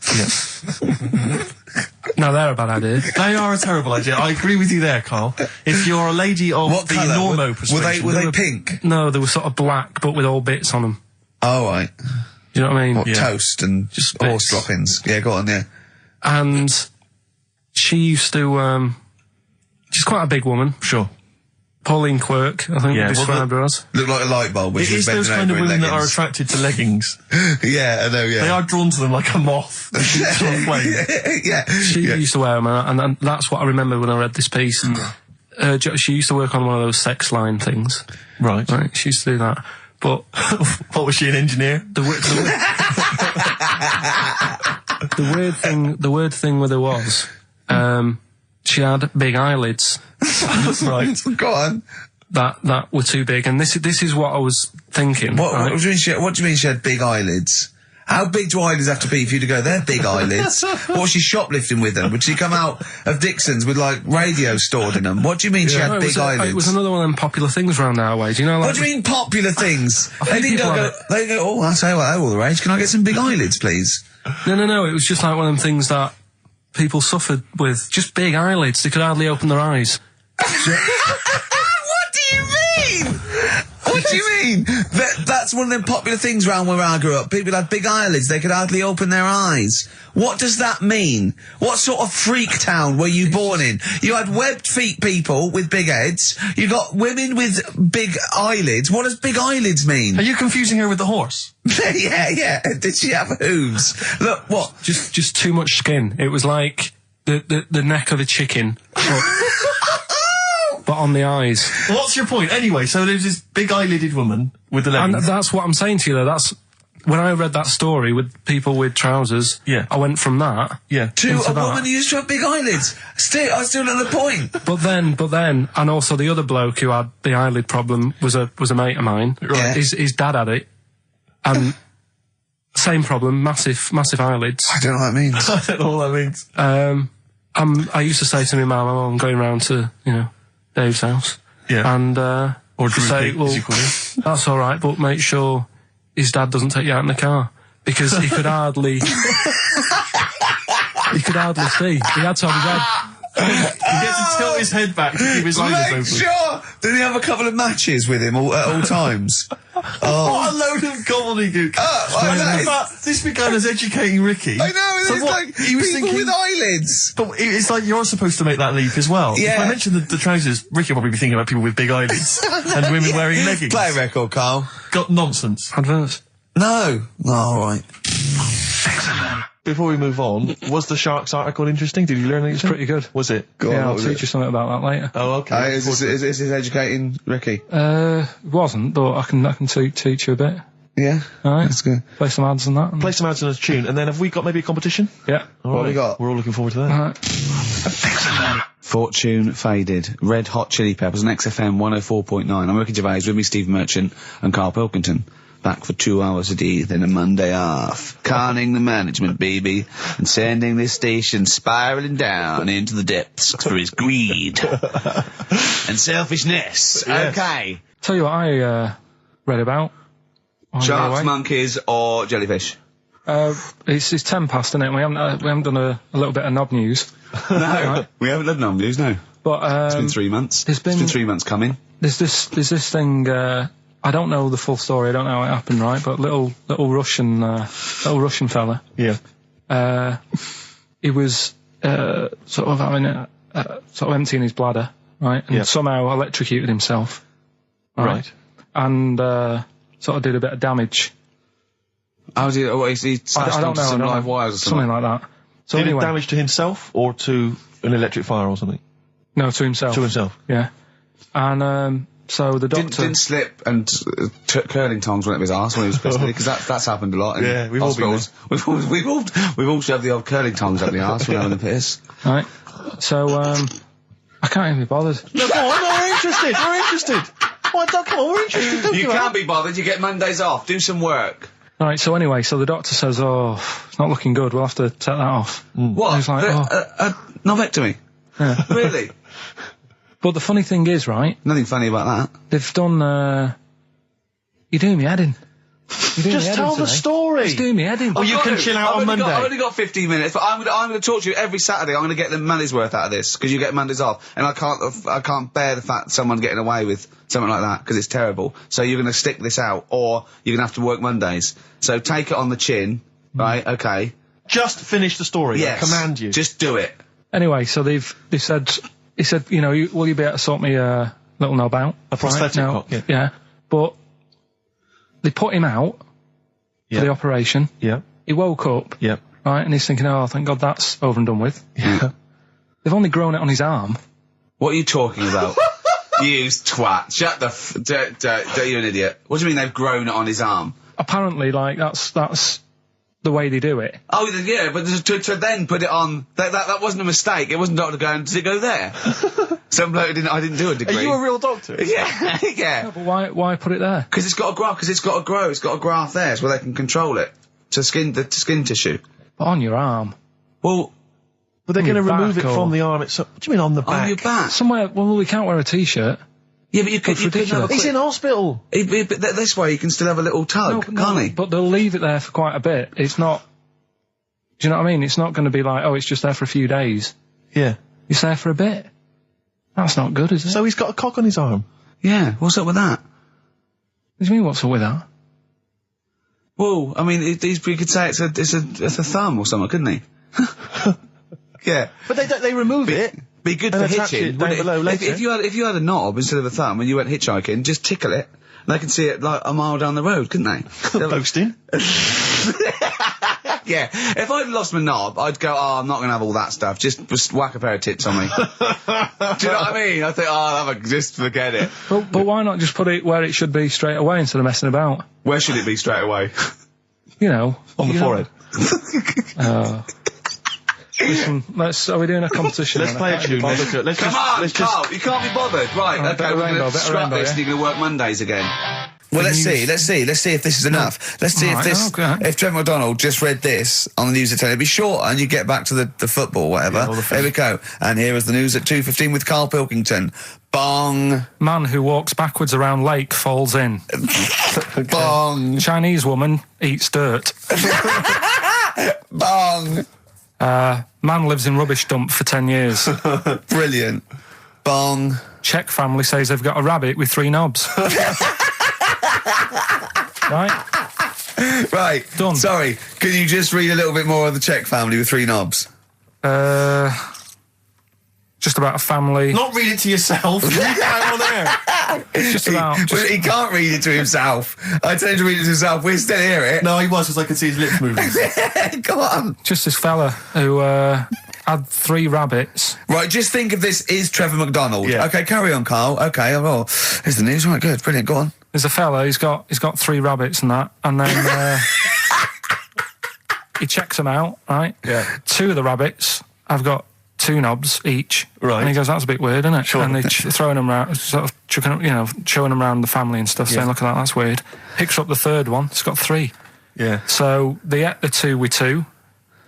Yeah. Now, they're a bad idea. They are a terrible idea. I agree with you there, Carl. If you're a lady of What the colour? normo Were persuasion... they pink? No, they were sort of black, but with all bits on them. Oh, right. Do you know what I mean? What, Yeah. toast and Just horse bits. droppings? Yeah, go on, yeah. And she used to, she's quite a big woman. Sure. Pauline Quirk, I think Yeah, we well, described her as. Looked like a light bulb, which It was is those bending kind of over in women that are leggings. attracted to leggings. Yeah, I know, yeah. They are drawn to them like a moth. that shoots on a flame. Yeah. She yeah. used to wear them, and that's what I remember when I read this piece. She used to work on one of those sex line things. Right. Right, she used to do that. But What was she, an engineer? the weird thing with her was, she had big eyelids Right. Go on. that were too big, and this is what I was thinking. What right? do you mean she had big eyelids? How big do eyelids have to be for you to go, they're big eyelids? Or was she shoplifting with them? Would she come out of Dixon's with, like, radio stored in them? What do you mean she had big eyelids? It was another one of them popular things around our way. Do you know, like... What do you mean popular things? They didn't people go, they go, oh, I'll tell you what, they're all the rage. Can I get some big eyelids, please? No. It was just like one of them things that people suffered with. Just big eyelids. They could hardly open their eyes. What do you mean? What do you mean? That's one of them popular things around where I grew up. People had big eyelids. They could hardly open their eyes. What does that mean? What sort of freak town were you born in? You had webbed feet people with big heads. You got women with big eyelids. What does big eyelids mean? Are you confusing her with the horse? Yeah. Did she have hooves? Look, what? Just too much skin. It was like the neck of a chicken. But on the eyes. What's your point? Anyway, so there's this big eyelided woman with the leggings. And that's what I'm saying to you, though. That's when I read that story with people with trousers. Yeah. I went from that. Yeah. To a woman who used to have big eyelids. I still at the point. But then, and also the other bloke who had the eyelid problem was a mate of mine. Right. Yeah. His dad had it, and same problem, massive eyelids. I don't know what that means. I don't know what that means. I used to say to my mum, I'm going round to Dave's house. Yeah. And or to say, Pete, well, as you call him. that's all right, but make sure his dad doesn't take you out in the car, because he could hardly see. He had to have his head. He gets to tilt his head back to keep his eyes open. Make sure! Did he have a couple of matches with him at all times? What a load of gobbledygook. This began as educating Ricky. I know, So it's what, like he was people thinking, with eyelids. But it's like you're supposed to make that leap as well. Yeah. If I mentioned the trousers, Ricky will probably be thinking about people with big eyelids and women wearing leggings. Play a record, Carl. Got nonsense. Adverts. No. Oh, all right. Before we move on, was the Sharks article interesting? Did you learn anything? It's pretty good. Was it? Go on, Yeah, what I'll was teach it? you something about that later. Oh, okay. Is this educating Ricky? It wasn't, but I can teach you a bit. Yeah? All right. That's good. Play some ads and that. Play some ads and a tune, and then have we got maybe a competition? Yeah. What have we got? We're all looking forward to that. All right. Fortune Faded. Red Hot Chili Peppers on XFM 104.9. I'm Ricky Gervais, with me Steve Merchant and Karl Pilkington. Back for 2 hours a day, then a Monday off. Conning the management, baby, and sending this station spiraling down into the depths for his greed and selfishness. Yes. Okay. Tell you what I read about. on the Sharks, way. monkeys, or jellyfish? It's 10 past, isn't it? We haven't done a little bit of knob news. No, we haven't done no news, no. But It's been 3 months. It's been 3 months coming. There's this thing. I don't know the full story. I don't know how it happened, right? But little Russian fella. Yeah. He was sort of having sort of emptying his bladder, right? And Yeah. somehow electrocuted himself. Right. And sort of did a bit of damage. How did he slashed I don't onto know. some I don't live know. wires or something? Something like that. So Did anyway, it damage to himself or to an electric fire or something? no, to himself. To himself. Yeah. And so the doctor. Didn't slip and curling tongs went up his arse when he was pissed, because that's happened a lot in Yeah, we've all been hospitals. We've all shoved the old curling tongs up the arse when having a piss. Right. So I can't even be bothered. No, go on, we're interested. We're interested. Come on, we're interested. Don't You give up. can't be bothered. You get Mondays off. Do some work. Right. So anyway, so the doctor says, "Oh, it's not looking good. We'll have to take that off." What? I was like, a novectomy? Yeah. Really? But the funny thing is, right? Nothing funny about that. They've done. You're doing me head in. You're doing Just me head tell in the today. story. It's doing me head in. Oh, you can chill out on Monday. I've only got 15 minutes, but I'm going to talk to you every Saturday. I'm going to get the money's worth out of this, because you get Mondays off, and I can't bear the fact someone getting away with something like that, because it's terrible. So you're going to stick this out, or you're going to have to work Mondays. So take it on the chin, right? Okay. Just finish the story. Yes. I command you. Just do it. Anyway, so they said, he said, will you be able to sort me a little knob out? A prosthetic Right? cock, Yeah. But they put him out Yeah. for the operation. Yeah. He woke up, Yeah. right, and he's thinking, oh, thank God that's over and done with. Yeah. They've only grown it on his arm. What are you talking about? You twat. Shut the you're an idiot. What do you mean they've grown it on his arm? Apparently, like, that's the way they do it. Oh, yeah, but to then put it on, that wasn't a mistake. It wasn't doctor going, did it go there? Some bloke I didn't do a degree. Are you a real doctor? Yeah, yeah. But why put it there? Because it's got to grow, it's got a graft there, so where they can control it. to skin tissue. On your arm. Well, But they're On going to your remove back it or- from the arm itself. What do you mean on the back? on your back. Somewhere, well, we can't wear a t-shirt. Yeah, but you could have a ridiculous. He's quick, in hospital. but this way you can still have a little tug, can't he? But they'll leave it there for quite a bit. It's not, do you know what I mean? It's not going to be like, oh, it's just there for a few days. Yeah. It's there for a bit. That's not good, is it? So he's got a cock on his arm. Yeah, what's up with that? What do you mean, what's up with that? Well, I mean, we could say it's a thumb or something, couldn't he? Yeah. But they remove it. Be good And for attach hitching. it down wouldn't below later. If you had a knob instead of a thumb and you went hitchhiking, just tickle it, and they can see it like a mile down the road, couldn't they? Posting. Yeah. If I'd lost my knob, I'd go, oh, I'm not going to have all that stuff. Just whack a pair of tits on me. Do you know what I mean? I think, oh, just forget it. But why not just put it where it should be straight away instead of messing about? Where should it be straight away? You know. On the you know- forehead. Listen, are we doing a competition? Let's then? play I a can't tune. be bothered. Let's, let's Come just, on, let's just. Carl, you can't be bothered. Right, Alright, okay, bit of we're rainbow, going to bit of scrap rainbow, this yeah? and you're going to work Mondays again. Can Well, let's you- see if this is enough. Let's see Alright, okay. if Trevor McDonald just read this on the news at 10, it'd be shorter and you get back to the football or whatever. Yeah, or the There we go. And here is the news at 2:15 with Karl Pilkington. Bong. Man who walks backwards around lake falls in. Bong. Chinese woman eats dirt. Bong. Man lives in rubbish dump for 10 years. Brilliant. Bong. Czech family says they've got a rabbit with 3 knobs. Right? Right. Done. Sorry, can you just read a little bit more of the Czech family with 3 knobs? Just about a family. Not read it to yourself. Read it out on air. Just about. Well, he can't read it to himself. I tell him to read it to himself. We still hear it. No, he was because I could see his lips moving. Come on. Just this fella who had 3 rabbits. Right, just think of this is Trevor McDonald. Yeah. Okay, carry on, Carl. Okay, oh, here's the news. Right, good, brilliant. Go on. There's a fella, he's got 3 rabbits and that, and then he checks them out, right? Yeah. 2 of the rabbits have got 2 knobs each. Right. And he goes, that's a bit weird, isn't it? Sure. And they're throwing them around, sort of chucking them, showing them around the family and stuff, saying, look at that, that's weird. Picks up the 3rd one, it's got 3. Yeah. So they ate the 2 with 2,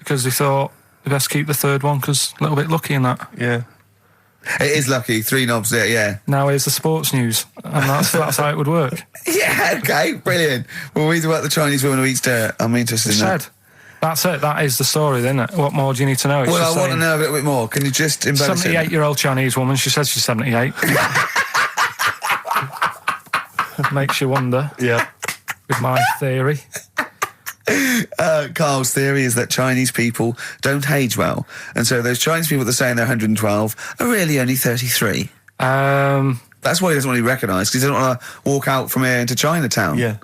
because they thought they best keep the 3rd one, because a little bit lucky in that. Yeah. It is lucky. 3 knobs there, yeah. Now here's the sports news, and that's how it would work. Yeah, okay, brilliant. Well, read about the Chinese woman who eats dirt. I'm interested in that. Said. That's it, that is the story, isn't it? What more do you need to know? It's Well, just I want to saying, know a little bit more. Can you just embellish it? 78-year-old Chinese woman, she says she's 78. Makes you wonder, Yeah. with my theory. Carl's theory is that Chinese people don't age well, and so those Chinese people that are saying they're 112 are really only 33. That's why he doesn't want to be recognised, because he doesn't want to walk out from here into Chinatown. Yeah.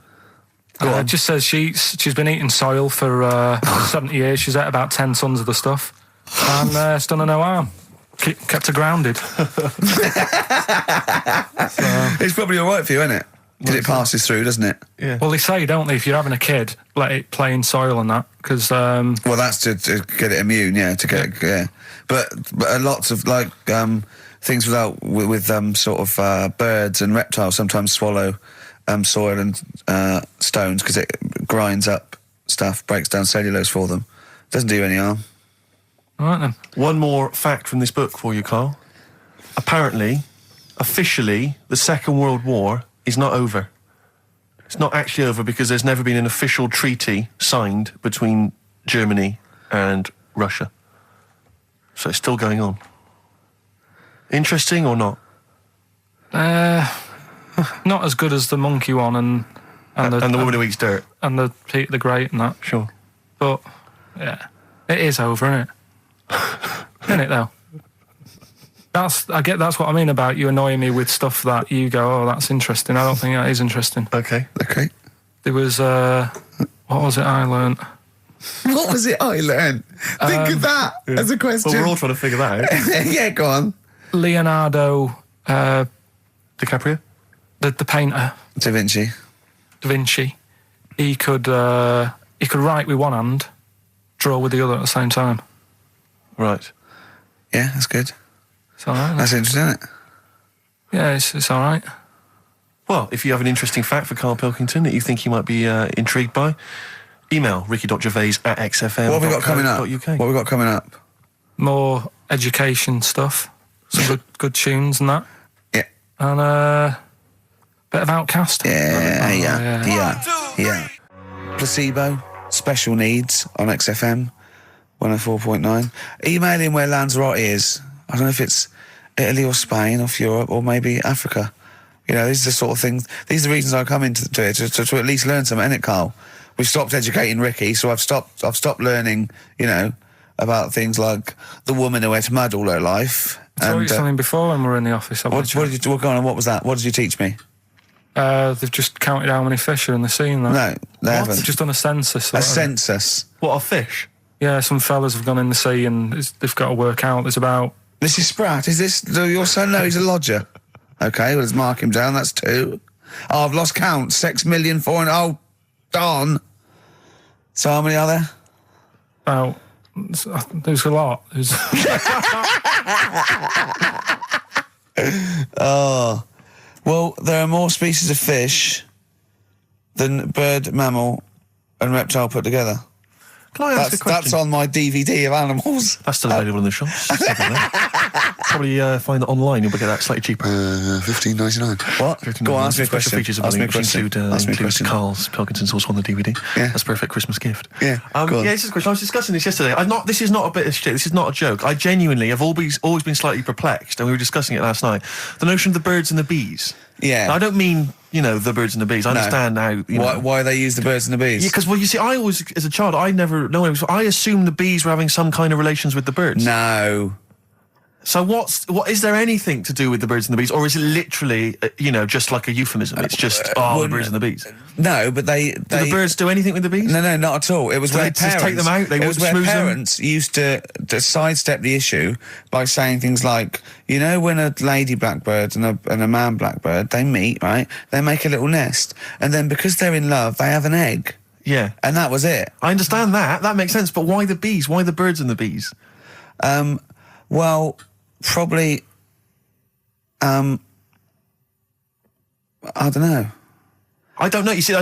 It just says she's been eating soil for 70 years. She's ate about 10 tons of the stuff, and it's done her no harm. Kept her grounded. It's probably all right for you, isn't it? Because it passes through, doesn't it? Yeah. Well, they say, don't they, if you're having a kid, let it play in soil and that, because Well, that's to get it immune, yeah. To get yeah. But lots of like things with sort of birds and reptiles sometimes swallow soil and stones because it grinds up stuff, breaks down cellulose for them. Doesn't do you any harm. all right then. One more fact from this book for you, Carl. Apparently, officially, the Second World War is not over. It's not actually over because there's never been an official treaty signed between Germany and Russia. So it's still going on. Interesting or not? Not as good as the monkey one and And the woman who eats dirt. and the Peter the Great and that. Sure. But yeah, it is over, isn't it? Isn't it though? That's what I mean about you annoying me with stuff that you go, oh, that's interesting. I don't think that is interesting. Okay. Okay. There was what was it I learnt? What was it I learned? Think of that as a question. Well, we're all trying to figure that out. Yeah, go on. Leonardo, DiCaprio? the painter, Da Vinci. Da Vinci. He could write with one hand, draw with the other at the same time. Right. Yeah, that's good. It's all right. That's interesting, isn't it? Yeah, it's all right. Well, if you have an interesting fact for Karl Pilkington that you think he might be intrigued by, Email ricky.gervais@xfm. What have we got coming up? What have we got coming up? More education stuff. Some good tunes and that. Yeah. And bit of Outcast. Yeah. Placebo, Special Needs on XFM 104.9. Email in where Lanzarote is. I don't know if it's Italy or Spain or Europe or maybe Africa. You know, these are the sort of things. These are the reasons I come into it to at least learn something, innit, Carl? We've stopped educating Ricky, so I've stopped learning. You know, about things like the woman who ate mud all her life. I told you something before when we were in the office. What did you go on? What was that? What did you teach me? They've just counted how many fish are in the sea. And that. No, they haven't. They've just done a census. A census. What, of fish? Yeah, some fellas have gone in the sea and they've got to work out. There's about... This is Spratt. Is this your son? No, he's a lodger. Okay, well, let's mark him down. That's 2. Oh, I've lost count. 6 million, 4... Oh, darn. So how many are there? About... There's a lot. Oh. Well, there are more species of fish than bird, mammal and reptile put together. Can I ask a question? That's on my DVD of animals. That's still available in the shops. Probably find it online. You'll get that slightly cheaper. $15.99. What? Go on, ask me a question. Features of Ask me a which question. include Karl Pilkington's also on the DVD. Yeah. That's a perfect Christmas gift. Yeah, go on. Yeah, this is a question. I was discussing this yesterday. This is not a bit of shit. This is not a joke. I genuinely have always been slightly perplexed, and we were discussing it last night. The notion of the birds and the bees. Yeah. Now, I don't mean, you know, the birds and the bees. I understand now. Why they use the birds and the bees? Yeah, because, well, you see, I always, as a child, I assumed the bees were having some kind of relations with the birds. No. So what is there anything to do with the birds and the bees, or is it literally, just like a euphemism? It's just, the birds and the bees. No, but they... Do the birds do anything with the bees? No, not at all. It was where they just take them out? It was where parents used to sidestep the issue by saying things like, you know, when a lady blackbird and a man blackbird, they meet, right? They make a little nest. And then because they're in love, they have an egg. Yeah. And that was it. I understand that. That makes sense. But why the bees? Why the birds and the bees? Well... Probably, I don't know. I don't know. You see,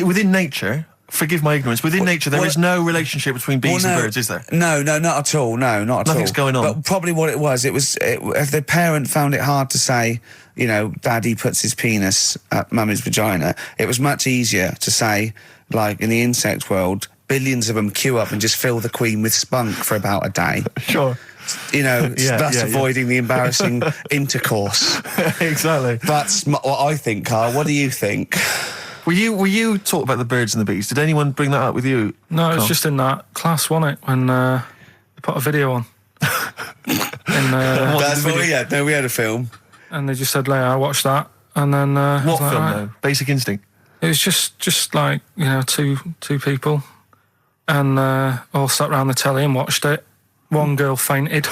within nature, forgive my ignorance, within nature there is no relationship between bees and birds, is there? No, not at all. No, not at all. Nothing's going on. But probably what it was, if the parent found it hard to say, you know, daddy puts his penis at mummy's vagina, it was much easier to say, like in the insect world, billions of them queue up and just fill the queen with spunk for about a day. Sure. You know, thus avoiding the embarrassing intercourse. Exactly. That's what I think, Carl. What do you think? Were you taught about the birds and the bees? Did anyone bring that up with you? No, it was just in that class, wasn't it? When they put a video on. That's what we had. No, we had a film. And they just said, "Leia, I watched that." And then what film though? Basic Instinct. It was just like, you know, two people, and all sat around the telly and watched it. One girl fainted.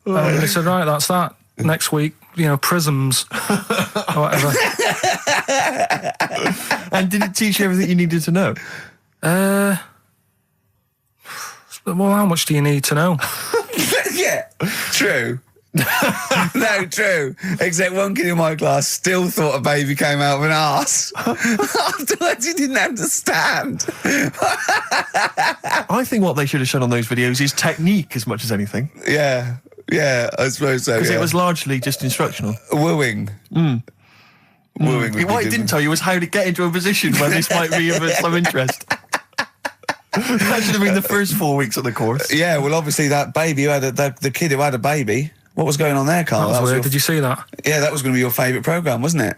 And they said, right, that's that. Next week, you know, prisms or whatever. And did it teach you everything you needed to know? Well, how much do you need to know? Yeah, true. No, true. Except one kid in my class still thought a baby came out of an arse. Afterwards, he didn't understand. I think what they should have shown on those videos is technique as much as anything. Yeah, I suppose so. Because it was largely just instructional. Wooing. Wooing. What it didn't tell you was how to get into a position where this might be of some interest. That should have been the first 4 weeks of the course. Yeah, well, obviously that baby who had the kid who had a baby. What was going on there, Carl? That was weird. Did you see that? Yeah, that was going to be your favourite programme, wasn't it?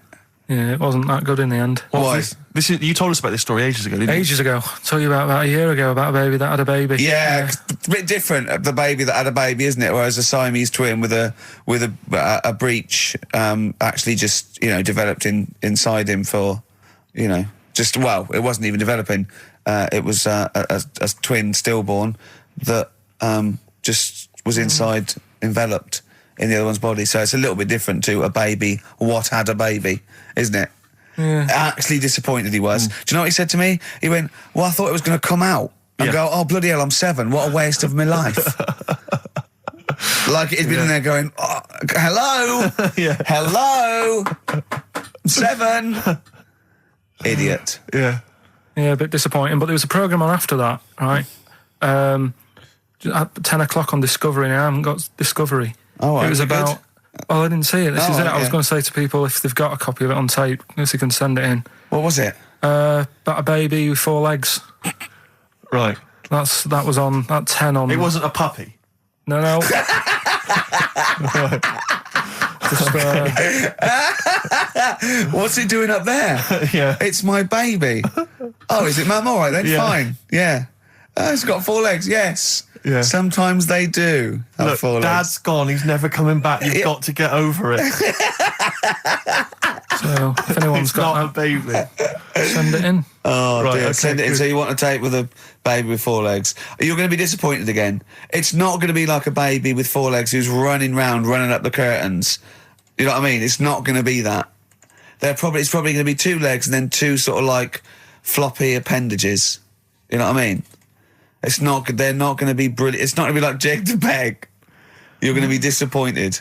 Yeah, it wasn't that good in the end. Why? You told us about this story ages ago, didn't you? Ages ago. I told you about a year ago about a baby that had a baby. Yeah, a bit different, the baby that had a baby, isn't it? Whereas a Siamese twin with a breech actually just, you know, developed inside him for, you know, it wasn't even developing. It was a twin stillborn that just was enveloped in the other one's body. So it's a little bit different to a baby what had a baby, isn't it? Yeah. Actually disappointed he was. Do you know what he said to me? He went, well, I thought it was going to come out. And go, oh, bloody hell, I'm 7. What a waste of my life. Like he'd been in there going, oh, hello? Yeah. Hello? I'm 7. Idiot. Yeah. Yeah, a bit disappointing. But there was a programme on after that, right? At 10 o'clock on Discovery, and I haven't got Discovery. Oh, it was is it about... good? Oh, I didn't see it. This is it. right, I was yeah. going to say to people, if they've got a copy of it on tape, if they can send it in. What was it? About a baby with 4 legs. Right. That was on at 10 on... It wasn't a puppy. No. Just, What's it doing up there? Yeah. It's my baby. Oh, is it Mum? All right then, Yeah. fine. Yeah. It's got 4 legs, yes. Yeah. Sometimes they do have Look, 4 legs. Dad's gone. He's never coming back. You've got to get over it. so, if anyone's It's got not a baby. that, send it in. Oh, Right, dear. okay, Send it in. good. So you want a tape with a baby with 4 legs. You're going to be disappointed again. It's not going to be like a baby with 4 legs who's running up the curtains. You know what I mean? It's not going to be that. It's probably going to be 2 legs and then 2 sort of like floppy appendages. You know what I mean? They're not going to be brilliant. It's not going to be like Jake the Peg. You're going to be disappointed.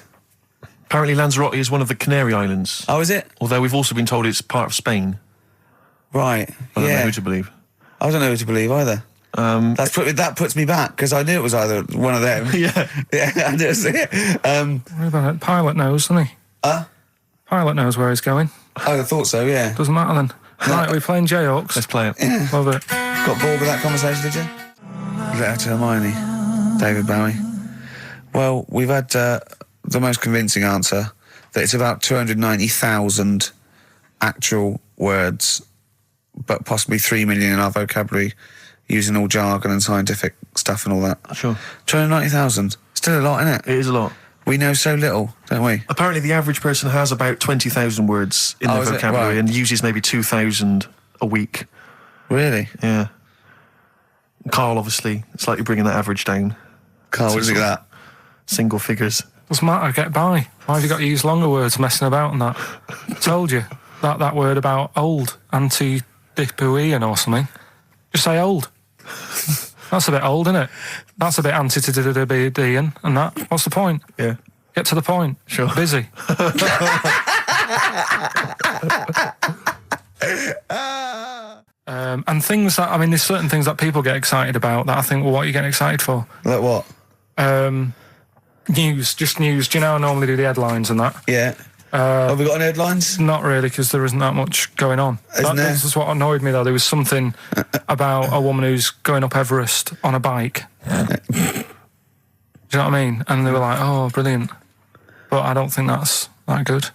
Apparently Lanzarote is one of the Canary Islands. Oh, is it? Although we've also been told it's part of Spain. Right. I don't know yeah. who to believe. I don't know who to believe either. That puts me back because I knew it was either one of them. Yeah. Yeah, I knew it was it. What about it? Pilot knows, doesn't he? Pilot knows where he's going. I thought so, yeah. Doesn't matter then. Right, we're playing Jayhawks. Let's play it. Love it. Got bored with that conversation, did you? Letter to Hermione, David Bowie. Well, we've had the most convincing answer that it's about 290,000 actual words, but possibly 3 million in our vocabulary, using all jargon and scientific stuff and all that. Sure. 290,000. Still a lot, isn't it? It is a lot. We know so little, don't we? Apparently the average person has about 20,000 words in their is it? vocabulary Right. and uses maybe 2,000 a week. Really? Yeah. Karl, obviously, slightly bringing that average down. Carl, what do you think of that? Single figures. Doesn't matter, get by. Why have you got to use longer words messing about and that? Told you. That word about old, anti-dipuian or something. Just say old. That's a bit old, isn't it? That's a bit anti-dipuian and that. What's the point? Yeah. Get to the point. Sure. Busy. And things that, I mean, there's certain things that people get excited about that I think, well, what are you getting excited for? Like what? News, just news. Do you know I normally do the headlines and that? Yeah. Have we got any headlines? Not really, because there isn't that much going on. Isn't there? This is what annoyed me, though. There was something about a woman who's going up Everest on a bike. Do you know what I mean? And they were like, oh, brilliant. But I don't think that's that good.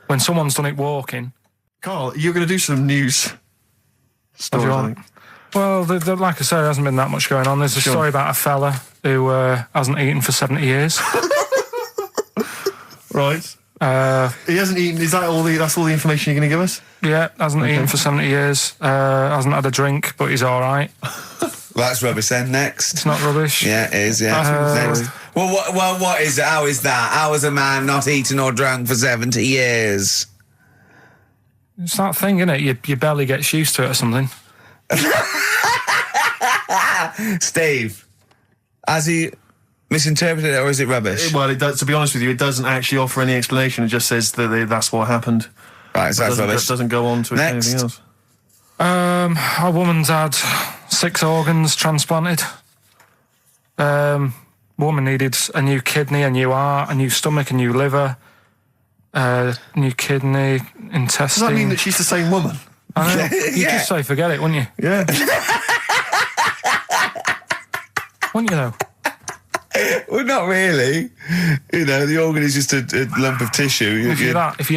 When someone's done it walking... Karl, you're going to do some news stories, I think. Well, like I said, there hasn't been that much going on. There's a story about a fella who hasn't eaten for 70 years. Right. He hasn't eaten. Is that all that's all the information you're going to give us? Yeah, hasn't eaten for 70 years. Hasn't had a drink, but he's all right. That's rubbish then. Next. It's not rubbish. Yeah, it is, yeah. Next. Well, what is it? How is that? How is a man not eaten or drunk for 70 years? It's that thing, isn't it? Your belly gets used to it or something. Steve, has he misinterpreted it or is it rubbish? Well, it does, to be honest with you, it doesn't actually offer any explanation. It just says that that's what happened. Right, so that's rubbish. It doesn't go on to Next. anything else. A woman's had 6 organs transplanted. Woman needed a new kidney, a new heart, a new stomach, a new liver, new kidney, intestine. Does that mean that she's the same woman? I know. You'd Yeah. just say forget it, wouldn't you? Yeah. Wouldn't you, though? Well, not really. You know, the organ is just a lump of tissue. If you're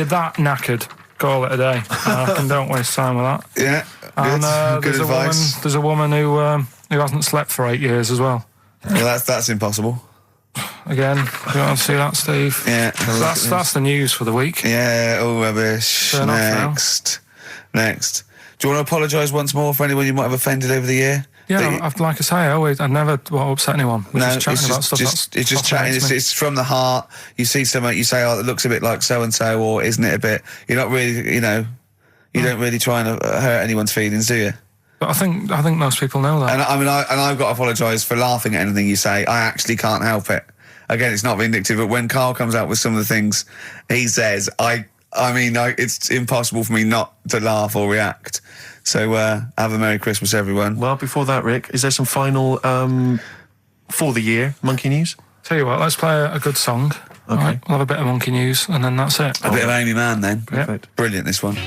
that knackered, call it a day. And don't waste time with that. Yeah, And good advice. there's a woman who hasn't slept for 8 years as well. Well, that's impossible. Again, you want to see that, Steve? Yeah. So that's the news for the week. Yeah, all rubbish. Turn off now. Next. Do you want to apologise once more for anyone you might have offended over the year? Yeah, like I say, I never want to upset anyone. We're just chatting about stuff it's just chatting. It's from the heart. You see something, you say, "Oh, it looks a bit like so and so," or "Isn't it a bit?" You're not really, you don't really try and hurt anyone's feelings, do you? But I think most people know that. And I've got to apologise for laughing at anything you say. I actually can't help it. Again, it's not vindictive, but when Karl comes out with some of the things he says, I I mean, it's impossible for me not to laugh or react. So have a Merry Christmas, everyone. Well, before that, Rick, is there some final for the year Monkey News? Tell you what, let's play a good song. Okay. Right, we'll have a bit of Monkey News, and then that's it. A bit of Amy Mann, then. Perfect. Brilliant, this one.